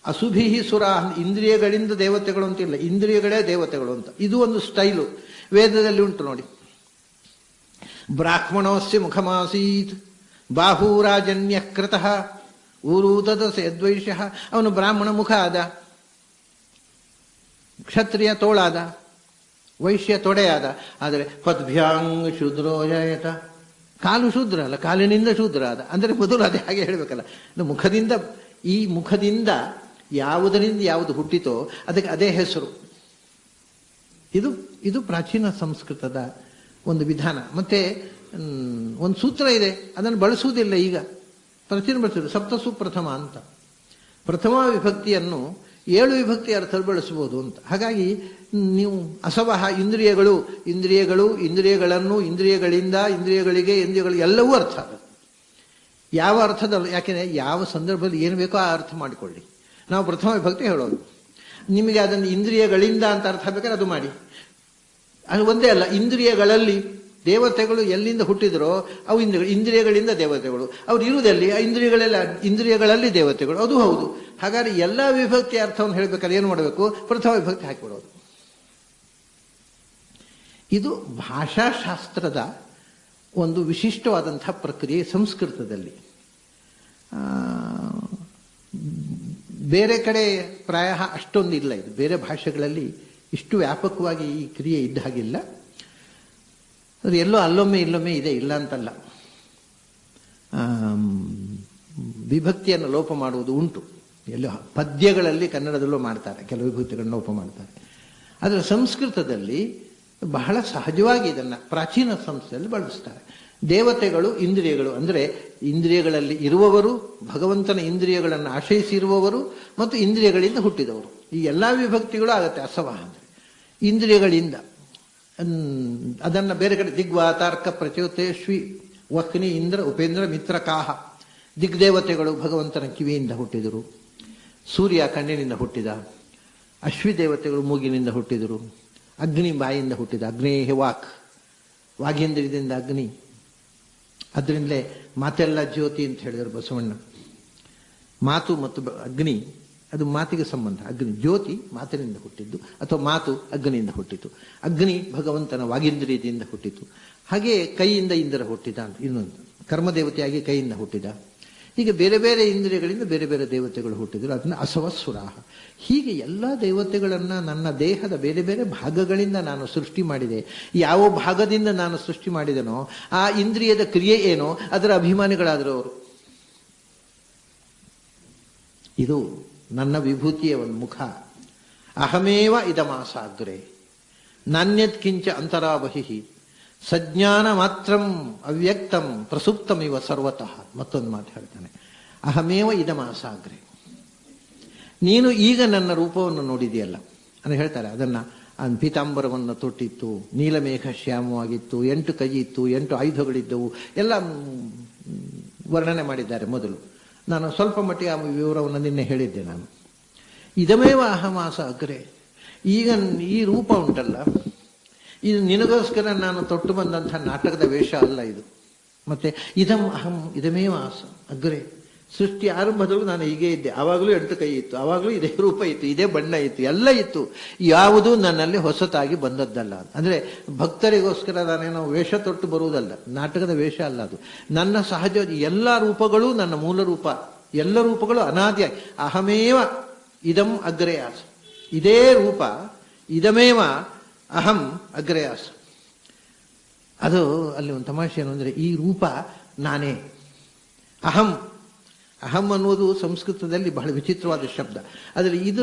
ಅಸುಭಿಹಿ ಸುರ, ಇಂದ್ರಿಯಗಳಿಂದ ದೇವತೆಗಳು ಅಂತಿಲ್ಲ, ಇಂದ್ರಿಯಗಳೇ ದೇವತೆಗಳು ಅಂತ. ಇದು ಒಂದು ಸ್ಟೈಲು ವೇದದಲ್ಲಿ ಉಂಟು ನೋಡಿ. ಬ್ರಾಹ್ಮಣೋಸ್ಯ ಮುಖಮಾಸೀತ್ ಬಾಹೂರಾಜನ್ಯ ಕೃತಃ ಊರೂತದಸ ಯದ್ವೈಶ್ಯ. ಅವನು ಬ್ರಾಹ್ಮಣ ಮುಖ ಆದ, ಕ್ಷತ್ರಿಯ ತೋಳಾದ, ವೈಶ್ಯ ತೊಡೆಯಾದ. ಆದರೆ ಪದ್ಭ್ಯಾಂಗ್ ಶೂದ್ರೋ ಜಾಯತ, ಕಾಲು ಶೂದ್ರ ಅಲ್ಲ, ಕಾಲಿನಿಂದ ಶೂದ್ರ ಆದ. ಅಂದರೆ ಮೊದಲು ಅದೇ ಹಾಗೆ ಹೇಳಬೇಕಲ್ಲ, ಮುಖದಿಂದ, ಈ ಮುಖದಿಂದ ಯಾವುದರಿಂದ ಯಾವುದು ಹುಟ್ಟಿತೋ ಅದಕ್ಕೆ ಅದೇ ಹೆಸರು. ಇದು ಪ್ರಾಚೀನ ಸಂಸ್ಕೃತದ ಒಂದು ವಿಧಾನ. ಮತ್ತೆ ಒಂದು ಸೂತ್ರ ಇದೆ, ಅದನ್ನು ಬಳಸುವುದಿಲ್ಲ ಈಗ, ಪ್ರಾಚೀನ ಬಳಸುವುದು ಸಪ್ತಸುಪ್ರಥಮ ಅಂತ. ಪ್ರಥಮ ವಿಭಕ್ತಿಯನ್ನು 7 ವಿಭಕ್ತಿ ಅರ್ಥದಲ್ಲಿ ಬಳಸಬಹುದು ಅಂತ. ಹಾಗಾಗಿ ನೀವು ಅಸವಹ ಇಂದ್ರಿಯಗಳು, ಇಂದ್ರಿಯಗಳನ್ನು, ಇಂದ್ರಿಯಗಳಿಂದ, ಇಂದ್ರಿಯಗಳಿಗೆ, ಇಂದ್ರಿಯಗಳು ಎಲ್ಲವೂ ಅರ್ಥ ಅದು. ಯಾವ ಅರ್ಥದಲ್ಲ, ಯಾಕೆಂದರೆ ಯಾವ ಸಂದರ್ಭದಲ್ಲಿ ಏನು ಬೇಕೋ ಆ ಅರ್ಥ ಮಾಡಿಕೊಳ್ಳಿ. ನಾವು ಪ್ರಥಮ ವಿಭಕ್ತಿ ಹೇಳೋದು. ನಿಮಗೆ ಅದನ್ನು ಇಂದ್ರಿಯಗಳಿಂದ ಅಂತ ಅರ್ಥ ಬೇಕಾದ್ರೆ ಅದು ಮಾಡಿ. ಅದು ಒಂದೇ ಅಲ್ಲ, ಇಂದ್ರಿಯಗಳಲ್ಲಿ ದೇವತೆಗಳು ಎಲ್ಲಿಂದ ಹುಟ್ಟಿದರೋ ಅವು ಇಂದ್ರಿಯಗಳಿಂದ ದೇವತೆಗಳು. ಅವ್ರು ಇರುವುದಲ್ಲಿ ಇಂದ್ರಿಯಗಳಲ್ಲಿ ದೇವತೆಗಳು, ಅದು ಹೌದು. ಹಾಗಾದ್ರೆ ಎಲ್ಲ ವಿಭಕ್ತಿ ಅರ್ಥವನ್ನು ಹೇಳಬೇಕಾದ್ರೆ ಏನು ಮಾಡಬೇಕು? ಪ್ರಥಮ ವಿಭಕ್ತಿ ಹಾಕಿಬಿಡೋದು. ಇದು ಭಾಷಾಶಾಸ್ತ್ರದ ಒಂದು ವಿಶಿಷ್ಟವಾದಂತಹ ಪ್ರಕ್ರಿಯೆ ಸಂಸ್ಕೃತದಲ್ಲಿ. ಬೇರೆ ಕಡೆ ಪ್ರಾಯ ಅಷ್ಟೊಂದು ಇಲ್ಲ. ಇದು ಬೇರೆ ಭಾಷೆಗಳಲ್ಲಿ ಇಷ್ಟು ವ್ಯಾಪಕವಾಗಿ ಈ ಕ್ರಿಯೆ ಇದ್ದ ಹಾಗಿಲ್ಲ. ಅದು ಎಲ್ಲೋ ಅಲ್ಲೊಮ್ಮೆ ಇಲ್ಲೊಮ್ಮೆ ಇದೆ, ಇಲ್ಲ ಅಂತಲ್ಲ. ವಿಭಕ್ತಿಯನ್ನು ಲೋಪ ಮಾಡುವುದು ಉಂಟು. ಎಲ್ಲೋ ಪದ್ಯಗಳಲ್ಲಿ ಕನ್ನಡದಲ್ಲೂ ಮಾಡ್ತಾರೆ, ಕೆಲವು ವಿಭಕ್ತಿಗಳನ್ನು ಲೋಪ ಮಾಡ್ತಾರೆ. ಆದರೆ ಸಂಸ್ಕೃತದಲ್ಲಿ ಬಹಳ ಸಹಜವಾಗಿ ಇದನ್ನು ಪ್ರಾಚೀನ ಸಂಸ್ಥೆಯಲ್ಲಿ ಬಳಸ್ತಾರೆ. ದೇವತೆಗಳು, ಇಂದ್ರಿಯಗಳು ಅಂದರೆ ಇಂದ್ರಿಯಗಳಲ್ಲಿ ಇರುವವರು, ಭಗವಂತನ ಇಂದ್ರಿಯಗಳನ್ನು ಆಶ್ರಯಿಸಿರುವವರು ಮತ್ತು ಇಂದ್ರಿಯಗಳಿಂದ ಹುಟ್ಟಿದವರು. ಈ ಎಲ್ಲ ವಿಭಕ್ತಿಗಳು ಆಗುತ್ತೆ ಅಸವಹ ಅಂದರೆ ಇಂದ್ರಿಯಗಳಿಂದ. ಅದನ್ನು ಬೇರೆ ಕಡೆ ದಿಗ್ವಾ ತಾರ್ಕ ಪ್ರಚೋತೇಶ್ವಿ ವಕ್ನಿ ಇಂದ್ರ ಉಪೇಂದ್ರ ಮಿತ್ರ ಕಾಹ. ದಿಗ್ದೇವತೆಗಳು ಭಗವಂತನ ಕಿವಿಯಿಂದ ಹುಟ್ಟಿದರು, ಸೂರ್ಯ ಕಣ್ಣಿನಿಂದ ಹುಟ್ಟಿದ, ಅಶ್ವಿ ದೇವತೆಗಳು ಮೂಗಿನಿಂದ ಹುಟ್ಟಿದರು, ಅಗ್ನಿ ಬಾಯಿಂದ ಹುಟ್ಟಿದ, ಅಗ್ನೇಹ ವಾಕ್, ವಾಗೇಂದ್ರದಿಂದ ಅಗ್ನಿ. ಅದರಿಂದಲೇ ಮಾತೆಲ್ಲ ಜ್ಯೋತಿ ಅಂತ ಹೇಳಿದರು ಬಸವಣ್ಣ. ಮಾತು ಮತ್ತು ಅಗ್ನಿ ಅದು ಮಾತಿಗೆ ಸಂಬಂಧ. ಅಗ್ನಿ ಜ್ಯೋತಿ ಮಾತಿನಿಂದ ಹುಟ್ಟಿದ್ದು, ಅಥವಾ ಮಾತು ಅಗ್ನಿಯಿಂದ ಹುಟ್ಟಿತು. ಅಗ್ನಿ ಭಗವಂತನ ವಾಗೇಂದ್ರಿಯದಿಂದ ಹುಟ್ಟಿತು. ಹಾಗೆ ಕೈಯಿಂದ ಇಂದ್ರ ಹುಟ್ಟಿದ ಅಂತ ಇನ್ನೊಂದು, ಕರ್ಮದೇವತೆಯಾಗಿ ಕೈಯಿಂದ ಹುಟ್ಟಿದ. ಹೀಗೆ ಬೇರೆ ಬೇರೆ ಇಂದ್ರಿಯಗಳಿಂದ ಬೇರೆ ಬೇರೆ ದೇವತೆಗಳು ಹುಟ್ಟಿದ್ರು. ಅದನ್ನ ಅಸವಸ್ಸುರಾಹ. ಹೀಗೆ ಎಲ್ಲ ದೇವತೆಗಳನ್ನು ನನ್ನ ದೇಹದ ಬೇರೆ ಬೇರೆ ಭಾಗಗಳಿಂದ ನಾನು ಸೃಷ್ಟಿ ಮಾಡಿದೆ. ಯಾವ ಭಾಗದಿಂದ ನಾನು ಸೃಷ್ಟಿ ಮಾಡಿದನೋ ಆ ಇಂದ್ರಿಯದ ಕ್ರಿಯೆ ಏನೋ ಅದರ ಅಭಿಮಾನಿಗಳಾದರು ಅವರು. ಇದು ನನ್ನ ವಿಭೂತಿಯ ಒಂದು ಮುಖ. ಅಹಮೇವ ಇದಮಾಸಾಗ್ರೆ ನಾಣ್ಯತ್ ಕಿಂಚ ಅಂತರಾಬಹಿ ಸಜ್ಞಾನ ಮಾತ್ರಂ ಅವ್ಯಕ್ತಂ ಪ್ರಸುಪ್ತಮಿವ ಸರ್ವತಃ. ಮತ್ತೊಂದು ಮಾತು ಹೇಳ್ತಾನೆ, ಅಹಮೇವ ಇದಮಾಸಾಗ್ರೆ. ನೀನು ಈಗ ನನ್ನ ರೂಪವನ್ನು ನೋಡಿದೆಯಲ್ಲ ಅಂತ ಹೇಳ್ತಾರೆ. ಅದನ್ನು ಪೀತಾಂಬರವನ್ನು ತೊಟ್ಟಿತ್ತು, ನೀಲಮೇಘ ಶ್ಯಾಮವಾಗಿತ್ತು, 8 ಕೈ ಇತ್ತು, 8 ಆಯುಧಗಳಿದ್ದವು, ಎಲ್ಲ ವರ್ಣನೆ ಮಾಡಿದ್ದಾರೆ ಮೊದಲು. ನಾನು ಸ್ವಲ್ಪ ಮಟ್ಟಿಗೆ ಆ ವಿವರವನ್ನು ನಿನ್ನೆ ಹೇಳಿದ್ದೆ. ನಾನು ಇದಮೇವ ಅಹಮಾಸ ಅಗ್ರೆ. ಈಗ ಈ ರೂಪ ಉಂಟಲ್ಲ, ಇದು ನಿನಗೋಸ್ಕರ ನಾನು ತೊಟ್ಟು ಬಂದಂತಹ ನಾಟಕದ ವೇಷ ಅಲ್ಲ ಇದು. ಮತ್ತೆ ಇದಮೇವ ಆಸ ಅಗ್ರೆ. ಸೃಷ್ಟಿ ಆರಂಭದಲ್ಲೂ ನಾನು ಹೀಗೆ ಇದ್ದೆ. ಆವಾಗಲೂ 8 ಕೈ ಇತ್ತು, ಆವಾಗಲೂ ಇದೇ ರೂಪ ಇತ್ತು, ಇದೇ ಬಣ್ಣ ಇತ್ತು, ಎಲ್ಲ ಇತ್ತು. ಯಾವುದೂ ನನ್ನಲ್ಲಿ ಹೊಸತಾಗಿ ಬಂದದ್ದಲ್ಲ. ಅಂದ್ರೆ ಭಕ್ತರಿಗೋಸ್ಕರ ನಾನೇನೋ ವೇಷ ತೊಟ್ಟು ಬರುವುದಲ್ಲ, ನಾಟಕದ ವೇಷ ಅಲ್ಲ ಅದು. ನನ್ನ ಸಹಜ ಎಲ್ಲ ರೂಪಗಳು ನನ್ನ ಮೂಲ ರೂಪ. ಎಲ್ಲ ರೂಪಗಳು ಅನಾದಿಯಾಗಿ ಅಹಮೇವ ಇದಂ ಅಗ್ರೆ ಆಸ. ಇದೇ ರೂಪ ಇದಮೇವ ಅಹಂ ಅಗ್ರೆ ಆಸ. ಅದು ಅಲ್ಲಿ ಒಂದು ತಮಾಷೆ ಏನು ಅಂದರೆ, ಈ ರೂಪ ನಾನೇ. ಅಹಂ ಅಹಂ ಅನ್ನುವುದು ಸಂಸ್ಕೃತದಲ್ಲಿ ಬಹಳ ವಿಚಿತ್ರವಾದ ಶಬ್ದ. ಆದರೆ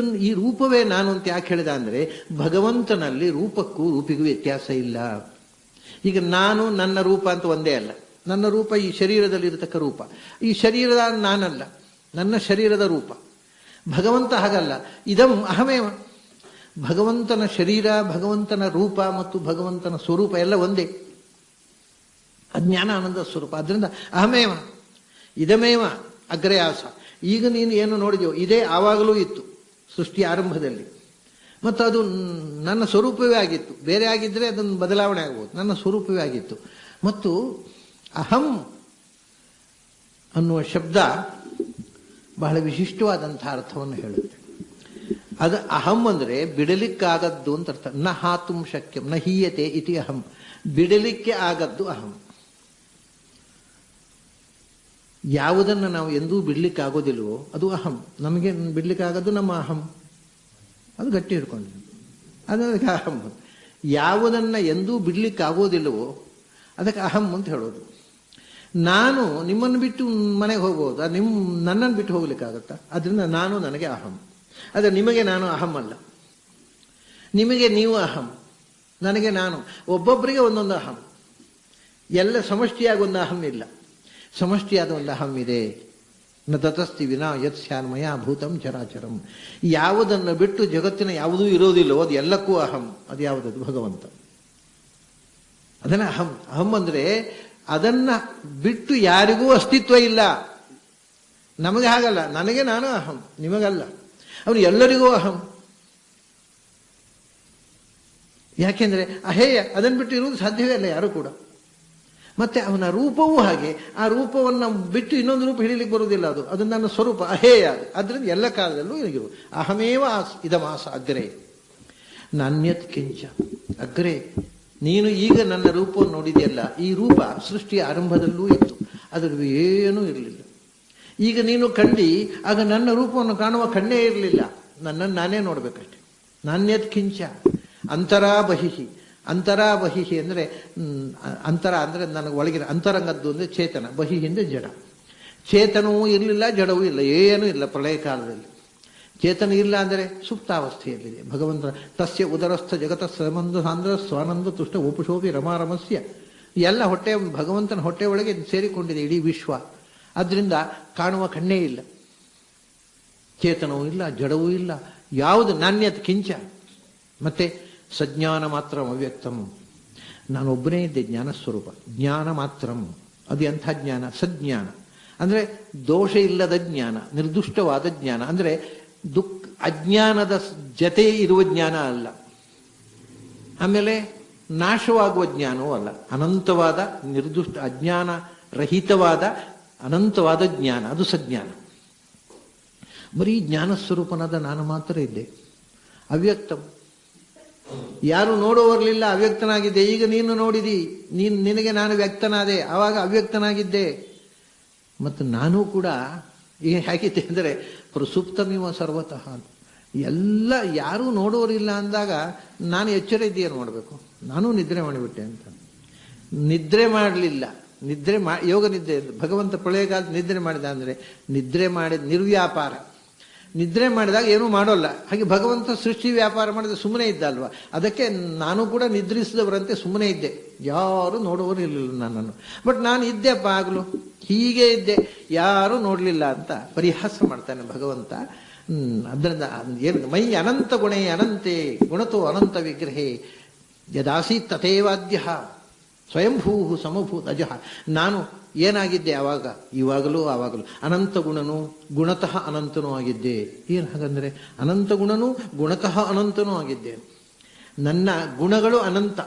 ಈ ರೂಪವೇ ನಾನು ಅಂತ ಯಾಕೆ ಹೇಳಿದ ಅಂದರೆ, ಭಗವಂತನಲ್ಲಿ ರೂಪಕ್ಕೂ ರೂಪಿಗೂ ವ್ಯತ್ಯಾಸ ಇಲ್ಲ. ಈಗ ನಾನು ನನ್ನ ರೂಪ ಅಂತ ಒಂದೇ ಅಲ್ಲ. ನನ್ನ ರೂಪ ಈ ಶರೀರದಲ್ಲಿರತಕ್ಕ ರೂಪ. ಈ ಶರೀರದ ನಾನಲ್ಲ, ನನ್ನ ಶರೀರದ ರೂಪ. ಭಗವಂತ ಹಾಗಲ್ಲ. ಇದಂ ಅಹಮೇವ. ಭಗವಂತನ ಶರೀರ, ಭಗವಂತನ ರೂಪ ಮತ್ತು ಭಗವಂತನ ಸ್ವರೂಪ ಎಲ್ಲ ಒಂದೇ. ಅಜ್ಞಾನ ಆನಂದ ಸ್ವರೂಪ. ಅದರಿಂದ ಅಹಮೇವ ಇದಮೇವ ಅಗ್ರೆ ಆಸ. ಈಗ ನೀನು ಏನು ನೋಡಿದೆಯೋ ಇದೇ ಆವಾಗಲೂ ಇತ್ತು ಸೃಷ್ಟಿ ಆರಂಭದಲ್ಲಿ. ಮತ್ತು ಅದು ನನ್ನ ಸ್ವರೂಪವೇ ಆಗಿತ್ತು. ಬೇರೆ ಆಗಿದ್ದರೆ ಅದನ್ನು ಬದಲಾವಣೆ ಆಗ್ಬೋದು. ನನ್ನ ಸ್ವರೂಪವೇ ಆಗಿತ್ತು. ಮತ್ತು ಅಹಂ ಅನ್ನುವ ಶಬ್ದ ಬಹಳ ವಿಶಿಷ್ಟವಾದಂತಹ ಅರ್ಥವನ್ನು ಹೇಳುತ್ತೆ. ಅದು ಅಹಂ ಅಂದರೆ ಬಿಡಲಿಕ್ಕಾಗದ್ದು ಅಂತ ಅರ್ಥ. ನ ಹಾತುಂ ಶಕ್ಯಂ ನ ಹೀಯತೆ ಇತಿ ಅಹಂ. ಬಿಡಲಿಕ್ಕೆ ಆಗದ್ದು ಅಹಂ. ಯಾವುದನ್ನು ನಾವು ಎಂದೂ ಬಿಡ್ಲಿಕ್ಕೆ ಆಗೋದಿಲ್ವೋ ಅದು ಅಹಂ. ನಮಗೆ ಬಿಡ್ಲಿಕ್ಕೆ ಆಗೋದು ನಮ್ಮ ಅಹಂ. ಅದು ಗಟ್ಟಿ ಹಿಡ್ಕೊಂಡು ಅದಕ್ಕೆ ಅಹಂ. ಯಾವುದನ್ನು ಎಂದೂ ಬಿಡ್ಲಿಕ್ಕೆ ಆಗೋದಿಲ್ಲವೋ ಅದಕ್ಕೆ ಅಹಂ ಅಂತ ಹೇಳೋದು. ನಾನು ನಿಮ್ಮನ್ನು ಬಿಟ್ಟು ಮನೆಗೆ ಹೋಗ್ಬೋದು, ನನ್ನನ್ನು ಬಿಟ್ಟು ಹೋಗ್ಲಿಕ್ಕಾಗತ್ತಾ? ಅದರಿಂದ ನಾನು ನನಗೆ ಅಹಂ. ಆದರೆ ನಿಮಗೆ ನಾನು ಅಹಂ ಅಲ್ಲ. ನಿಮಗೆ ನೀವು ಅಹಂ, ನನಗೆ ನಾನು. ಒಬ್ಬೊಬ್ಬರಿಗೆ ಒಂದೊಂದು ಅಹಂ. ಎಲ್ಲ ಸಮಷ್ಟಿಯಾಗಿ ಒಂದು ಅಹಂ ಇಲ್ಲ, ಸಮಷ್ಟಿಯಾದ ಒಂದು ಅಹಂ ಇದೆ. ನ ತತಸ್ತಿ ವಿನಾ ಯತ್ ಸ್ಯಾನ್ಮಯ ಭೂತಂ ಚರಾಚರಂ. ಯಾವುದನ್ನು ಬಿಟ್ಟು ಜಗತ್ತಿನ ಯಾವುದೂ ಇರೋದಿಲ್ಲವೋ ಅದು ಎಲ್ಲಕ್ಕೂ ಅಹಂ. ಅದು ಯಾವುದದು? ಭಗವಂತ. ಅದನ್ನ ಅಹಂ. ಅಹಂ ಅಂದರೆ ಅದನ್ನ ಬಿಟ್ಟು ಯಾರಿಗೂ ಅಸ್ತಿತ್ವ ಇಲ್ಲ. ನಮಗೆ ಹಾಗಲ್ಲ. ನನಗೆ ನಾನು ಅಹಂ, ನಿಮಗಲ್ಲ. ಅವನು ಎಲ್ಲರಿಗೂ ಅಹಂ. ಯಾಕೆಂದ್ರೆ ಅಹೇಯ, ಅದನ್ನು ಬಿಟ್ಟು ಇರುವುದು ಸಾಧ್ಯವೇ ಇಲ್ಲ ಯಾರು ಕೂಡ. ಮತ್ತೆ ಅವನ ರೂಪವೂ ಹಾಗೆ. ಆ ರೂಪವನ್ನು ಬಿಟ್ಟು ಇನ್ನೊಂದು ರೂಪ ಹಿಡಿಲಿಕ್ಕೆ ಬರುವುದಿಲ್ಲ. ಅದು ನನ್ನ ಸ್ವರೂಪ ಅಹೇಯ. ಅದರಿಂದ ಎಲ್ಲ ಕಾಲದಲ್ಲೂ ಇರು. ಅಹಮೇವ ಇದಮಾಸ ಅಗ್ರೆ ನಾಣ್ಯತ್ ಕಿಂಚ ಅಗ್ರೆ. ನೀನು ಈಗ ನನ್ನ ರೂಪವನ್ನು ನೋಡಿದೆಯಲ್ಲ, ಈ ರೂಪ ಸೃಷ್ಟಿಯ ಆರಂಭದಲ್ಲೂ ಇತ್ತು, ಅದರಲ್ಲಿ ಏನೂ ಇರಲಿಲ್ಲ. ಈಗ ನೀನು ಕಂಡು ಆಗ ನನ್ನ ರೂಪವನ್ನು ಕಾಣುವ ಕಣ್ಣೇ ಇರಲಿಲ್ಲ. ನನ್ನನ್ನು ನಾನೇ ನೋಡ್ಬೇಕಷ್ಟೆ. ನಾಣ್ಯತ್ ಕಿಂಚ ಅಂತರಾಬಹಿ. ಅಂತರಾಬಹಿ ಅಂದರೆ ಅಂತರ ಅಂದರೆ ನನಗೆ ಒಳಗಿನ ಅಂತರಂಗದ್ದು ಅಂದರೆ ಚೇತನ, ಬಹಿ ಹಿಂದೆ ಜಡ. ಚೇತನವೂ ಇರಲಿಲ್ಲ, ಜಡವೂ ಇಲ್ಲ, ಏನೂ ಇಲ್ಲ ಪ್ರಳಯ ಕಾಲದಲ್ಲಿ. ಚೇತನ ಇಲ್ಲ ಅಂದರೆ ಸುಪ್ತಾವಸ್ಥೆಯಲ್ಲಿದೆ ಭಗವಂತನ. ತಸ್ಯ ಉದರಸ್ಥ ಜಗತ ಸಮಂದು ಸಾಂದ್ರ ಸ್ವಾನಂದ ತುಷ್ಟ ಉಪಶೋಭಿ ರಮಾರಮಸ್ಯ. ಎಲ್ಲ ಭಗವಂತನ ಹೊಟ್ಟೆ ಒಳಗೆ ಸೇರಿಕೊಂಡಿದೆ ಇಡೀ ವಿಶ್ವ. ಆದ್ದರಿಂದ ಕಾಣುವ ಕಣ್ಣೇ ಇಲ್ಲ, ಚೇತನವೂ ಇಲ್ಲ, ಜಡವೂ ಇಲ್ಲ, ಯಾವುದು ನಾಣ್ಯತ್ ಕಿಂಚ. ಮತ್ತೆ ಸಜ್ಞಾನ ಮಾತ್ರ ಅವ್ಯಕ್ತಂ. ನಾನೊಬ್ಬನೇ ಇದ್ದೆ ಜ್ಞಾನಸ್ವರೂಪ. ಜ್ಞಾನ ಮಾತ್ರಂ. ಅದು ಎಂಥ ಜ್ಞಾನ? ಸಜ್ಞಾನ ಅಂದರೆ ದೋಷ ಇಲ್ಲದ ಜ್ಞಾನ, ನಿರ್ದುಷ್ಟವಾದ ಜ್ಞಾನ. ಅಂದರೆ ಅಜ್ಞಾನದ ಜತೆ ಇರುವ ಜ್ಞಾನ ಅಲ್ಲ, ಆಮೇಲೆ ನಾಶವಾಗುವ ಜ್ಞಾನವೂ ಅಲ್ಲ. ಅನಂತವಾದ ನಿರ್ದುಷ್ಟ ಅಜ್ಞಾನ ರಹಿತವಾದ ಅನಂತವಾದ ಜ್ಞಾನ, ಅದು ಸಜ್ಞಾನ. ಬರೀ ಜ್ಞಾನಸ್ವರೂಪನಾದ ನಾನು ಮಾತ್ರ ಇದ್ದೆ. ಅವ್ಯಕ್ತಂ, ಯಾರು ನೋಡುವವರಲಿಲ್ಲ, ಅವ್ಯಕ್ತನಾಗಿದ್ದೆ. ಈಗ ನೀನು ನೋಡಿದಿ, ನಿನಗೆ ನಾನು ವ್ಯಕ್ತನಾದೆ, ಆವಾಗ ಅವ್ಯಕ್ತನಾಗಿದ್ದೆ. ಮತ್ತು ನಾನು ಕೂಡ ಈಗ ಹೇಗಿದೆ ಅಂದರೆ ಪ್ರಸುಪ್ತಮಿವ ಸರ್ವತಃ, ಎಲ್ಲ ಯಾರೂ ನೋಡೋರಿಲ್ಲ ಅಂದಾಗ ನಾನು ಎಚ್ಚರ ಇದೆಯೇನು ಮಾಡಬೇಕು, ನಾನು ನಿದ್ರೆ ಮಾಡಿಬಿಟ್ಟೆ ಅಂತ. ನಿದ್ರೆ ಮಾಡಲಿಲ್ಲ, ಯೋಗ ನಿದ್ರೆ, ಭಗವಂತ ಪ್ರಳಯಕಾಲ ನಿದ್ರೆ ಮಾಡಿದ ಅಂದರೆ ನಿದ್ರೆ ಮಾಡಿದ ನಿರ್ವ್ಯಾಪಾರ. ನಿದ್ರೆ ಮಾಡಿದಾಗ ಏನೂ ಮಾಡೋಲ್ಲ. ಹಾಗೆ ಭಗವಂತ ಸೃಷ್ಟಿ ವ್ಯಾಪಾರ ಮಾಡಿದ ಸುಮ್ಮನೆ ಇದ್ದ ಅಲ್ವಾ. ಅದಕ್ಕೆ ನಾನು ಕೂಡ ನಿದ್ರಿಸಿದವರಂತೆ ಸುಮ್ಮನೆ ಇದ್ದೆ, ಯಾರು ನೋಡುವರು ಇರಲಿಲ್ಲ ನನ್ನನ್ನು. ಬಟ್ ನಾನು ಇದ್ದೆಪ್ಪ ಆಗಲು, ಹೀಗೆ ಇದ್ದೆ, ಯಾರೂ ನೋಡಲಿಲ್ಲ ಅಂತ ಪರಿಹಾಸ ಮಾಡ್ತಾನೆ ಭಗವಂತ. ಅದರಿಂದ ಏನು ಮೈ ಅನಂತ ಗುಣೇ ಅನಂತೆ ಗುಣತೋ ಅನಂತ ವಿಗ್ರಹೇ ಯದಾಸೀತ್ ತಥೇವಾದ್ಯ ಸ್ವಯಂಭೂ ಸಮಭೂತ್ ಅಜಃ. ನಾನು ಏನಾಗಿದ್ದೆ ಆವಾಗ, ಇವಾಗಲೂ ಆವಾಗಲೂ ಅನಂತ ಗುಣನು ಗುಣತಃ ಅನಂತನೂ ಆಗಿದ್ದೆ. ಏನು ಹಾಗಂದ್ರೆ ಅನಂತ ಗುಣನು ಗುಣತಃ ಅನಂತನೂ ಆಗಿದ್ದೆ. ನನ್ನ ಗುಣಗಳು ಅನಂತ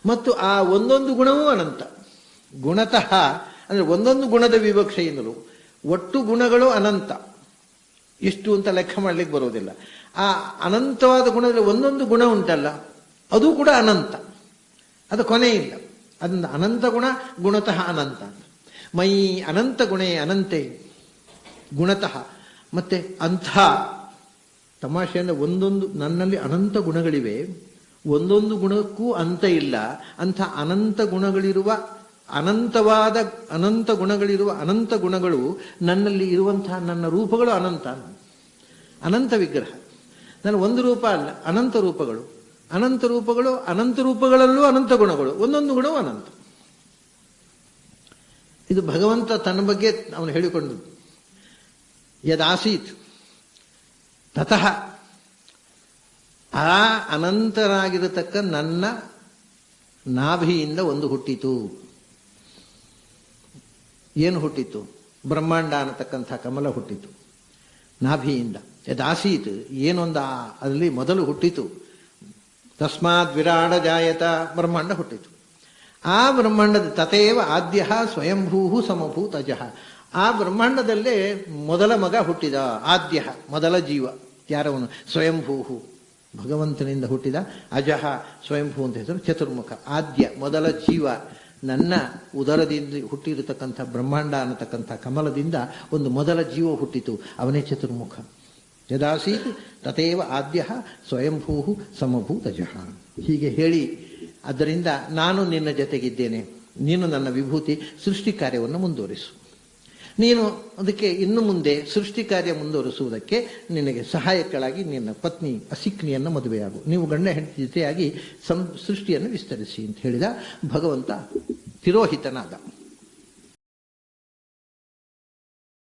ಮತ್ತು ಆ ಒಂದೊಂದು ಗುಣವೂ ಅನಂತ. ಗುಣತಃ ಅಂದರೆ ಒಂದೊಂದು ಗುಣದ ವಿವಕ್ಷೆಯಿಂದಲೂ ಒಟ್ಟು ಗುಣಗಳು ಅನಂತ. ಇಷ್ಟು ಅಂತ ಲೆಕ್ಕ ಮಾಡ್ಲಿಕ್ಕೆ ಬರೋದಿಲ್ಲ. ಆ ಅನಂತವಾದ ಗುಣದಲ್ಲಿ ಒಂದೊಂದು ಗುಣ ಉಂಟಲ್ಲ, ಅದು ಕೂಡ ಅನಂತ, ಅದು ಕೊನೆ ಇಲ್ಲ. ಅದರಿಂದ ಅನಂತ ಗುಣ ಗುಣತಃ ಅನಂತ. ಮೈ ಅನಂತ ಗುಣೇ ಅನಂತೆ ಗುಣತಃ. ಮತ್ತೆ ಅಂಥ ತಮಾಷೆ ಅಂದರೆ ಒಂದೊಂದು ನನ್ನಲ್ಲಿ ಅನಂತ ಗುಣಗಳಿವೆ, ಒಂದೊಂದು ಗುಣಕ್ಕೂ ಅಂತ ಇಲ್ಲ. ಅಂಥ ಅನಂತ ಗುಣಗಳಿರುವ ಅನಂತವಾದ ಅನಂತ ಗುಣಗಳಿರುವ ಅನಂತ ಗುಣಗಳು ನನ್ನಲ್ಲಿ ಇರುವಂತಹ ನನ್ನ ರೂಪಗಳು ಅನಂತ. ಅನಂತ ವಿಗ್ರಹ. ನಾನು ಒಂದು ರೂಪ ಅಲ್ಲ, ಅನಂತ ರೂಪಗಳು. ಅನಂತ ರೂಪಗಳು, ಅನಂತ ರೂಪಗಳಲ್ಲೂ ಅನಂತ ಗುಣಗಳು, ಒಂದೊಂದು ಗುಣವೂ ಅನಂತ. ಇದು ಭಗವಂತ ತನ್ನ ಬಗ್ಗೆ ಅವನು ಹೇಳಿಕೊಂಡದ್ದು. ಯದಾಸೀತ್ ತತಃ, ಆ ಅನಂತರಾಗಿರತಕ್ಕ ನನ್ನ ನಾಭಿಯಿಂದ ಒಂದು ಹುಟ್ಟಿತು. ಏನು ಹುಟ್ಟಿತು? ಬ್ರಹ್ಮಾಂಡ ಅನ್ನತಕ್ಕಂಥ ಕಮಲ ಹುಟ್ಟಿತು ನಾಭಿಯಿಂದ. ಯದಾಸೀತ್ ಏನೊಂದ ಅದರಲ್ಲಿ ಮೊದಲು ಹುಟ್ಟಿತು. ತಸ್ಮಾತ್ ವಿರಾಡ ಜಾಯತ, ಬ್ರಹ್ಮಾಂಡ ಹುಟ್ಟಿತು. ಆ ಬ್ರಹ್ಮಾಂಡದ ತಥೇವ ಆದ್ಯ ಸ್ವಯಂಭೂ ಸಮಭೂತ್ ಅಜಃ. ಆ ಬ್ರಹ್ಮಾಂಡದಲ್ಲೇ ಮೊದಲ ಮಗ ಹುಟ್ಟಿದ, ಆದ್ಯ ಮೊದಲ ಜೀವ. ಯಾರವನು? ಸ್ವಯಂಭೂ, ಭಗವಂತನಿಂದ ಹುಟ್ಟಿದ. ಅಜಃ ಸ್ವಯಂಭೂ ಅಂತ ಹೆಸರು. ಚತುರ್ಮುಖ, ಆದ್ಯ ಮೊದಲ ಜೀವ. ನನ್ನ ಉದರದಿಂದ ಹುಟ್ಟಿರತಕ್ಕಂಥ ಬ್ರಹ್ಮಾಂಡ ಅನ್ನತಕ್ಕಂಥ ಕಮಲದಿಂದ ಒಂದು ಮೊದಲ ಜೀವ ಹುಟ್ಟಿತು, ಅವನೇ ಚತುರ್ಮುಖ. ಯದಾಸೀತ್ ತಥೇವ ಆದ್ಯ ಸ್ವಯಂಭೂ ಸಮಭೂತಜಃ. ಹೀಗೆ ಹೇಳಿ, ಅದರಿಂದ ನಾನು ನಿನ್ನ ಜೊತೆಗಿದ್ದೇನೆ, ನೀನು ನನ್ನ ವಿಭೂತಿ, ಸೃಷ್ಟಿ ಕಾರ್ಯವನ್ನು ಮುಂದುವರಿಸು. ನೀನು ಅದಕ್ಕೆ ಇನ್ನು ಮುಂದೆ ಸೃಷ್ಟಿ ಕಾರ್ಯ ಮುಂದುವರಿಸುವುದಕ್ಕೆ ನಿನಗೆ ಸಹಾಯಕಳಾಗಿ ನಿನ್ನ ಪತ್ನಿ ಅಸಿಕ್ನಿಯನ್ನು ಮದುವೆಯಾಗು, ನೀವು ಗಂಡ ಹೆಂಡತಿ ಜೊತೆಯಾಗಿ ಸೃಷ್ಟಿಯನ್ನು ವಿಸ್ತರಿಸಿ ಅಂತ ಹೇಳಿದ ಭಗವಂತ ತಿರೋಹಿತನಾದ.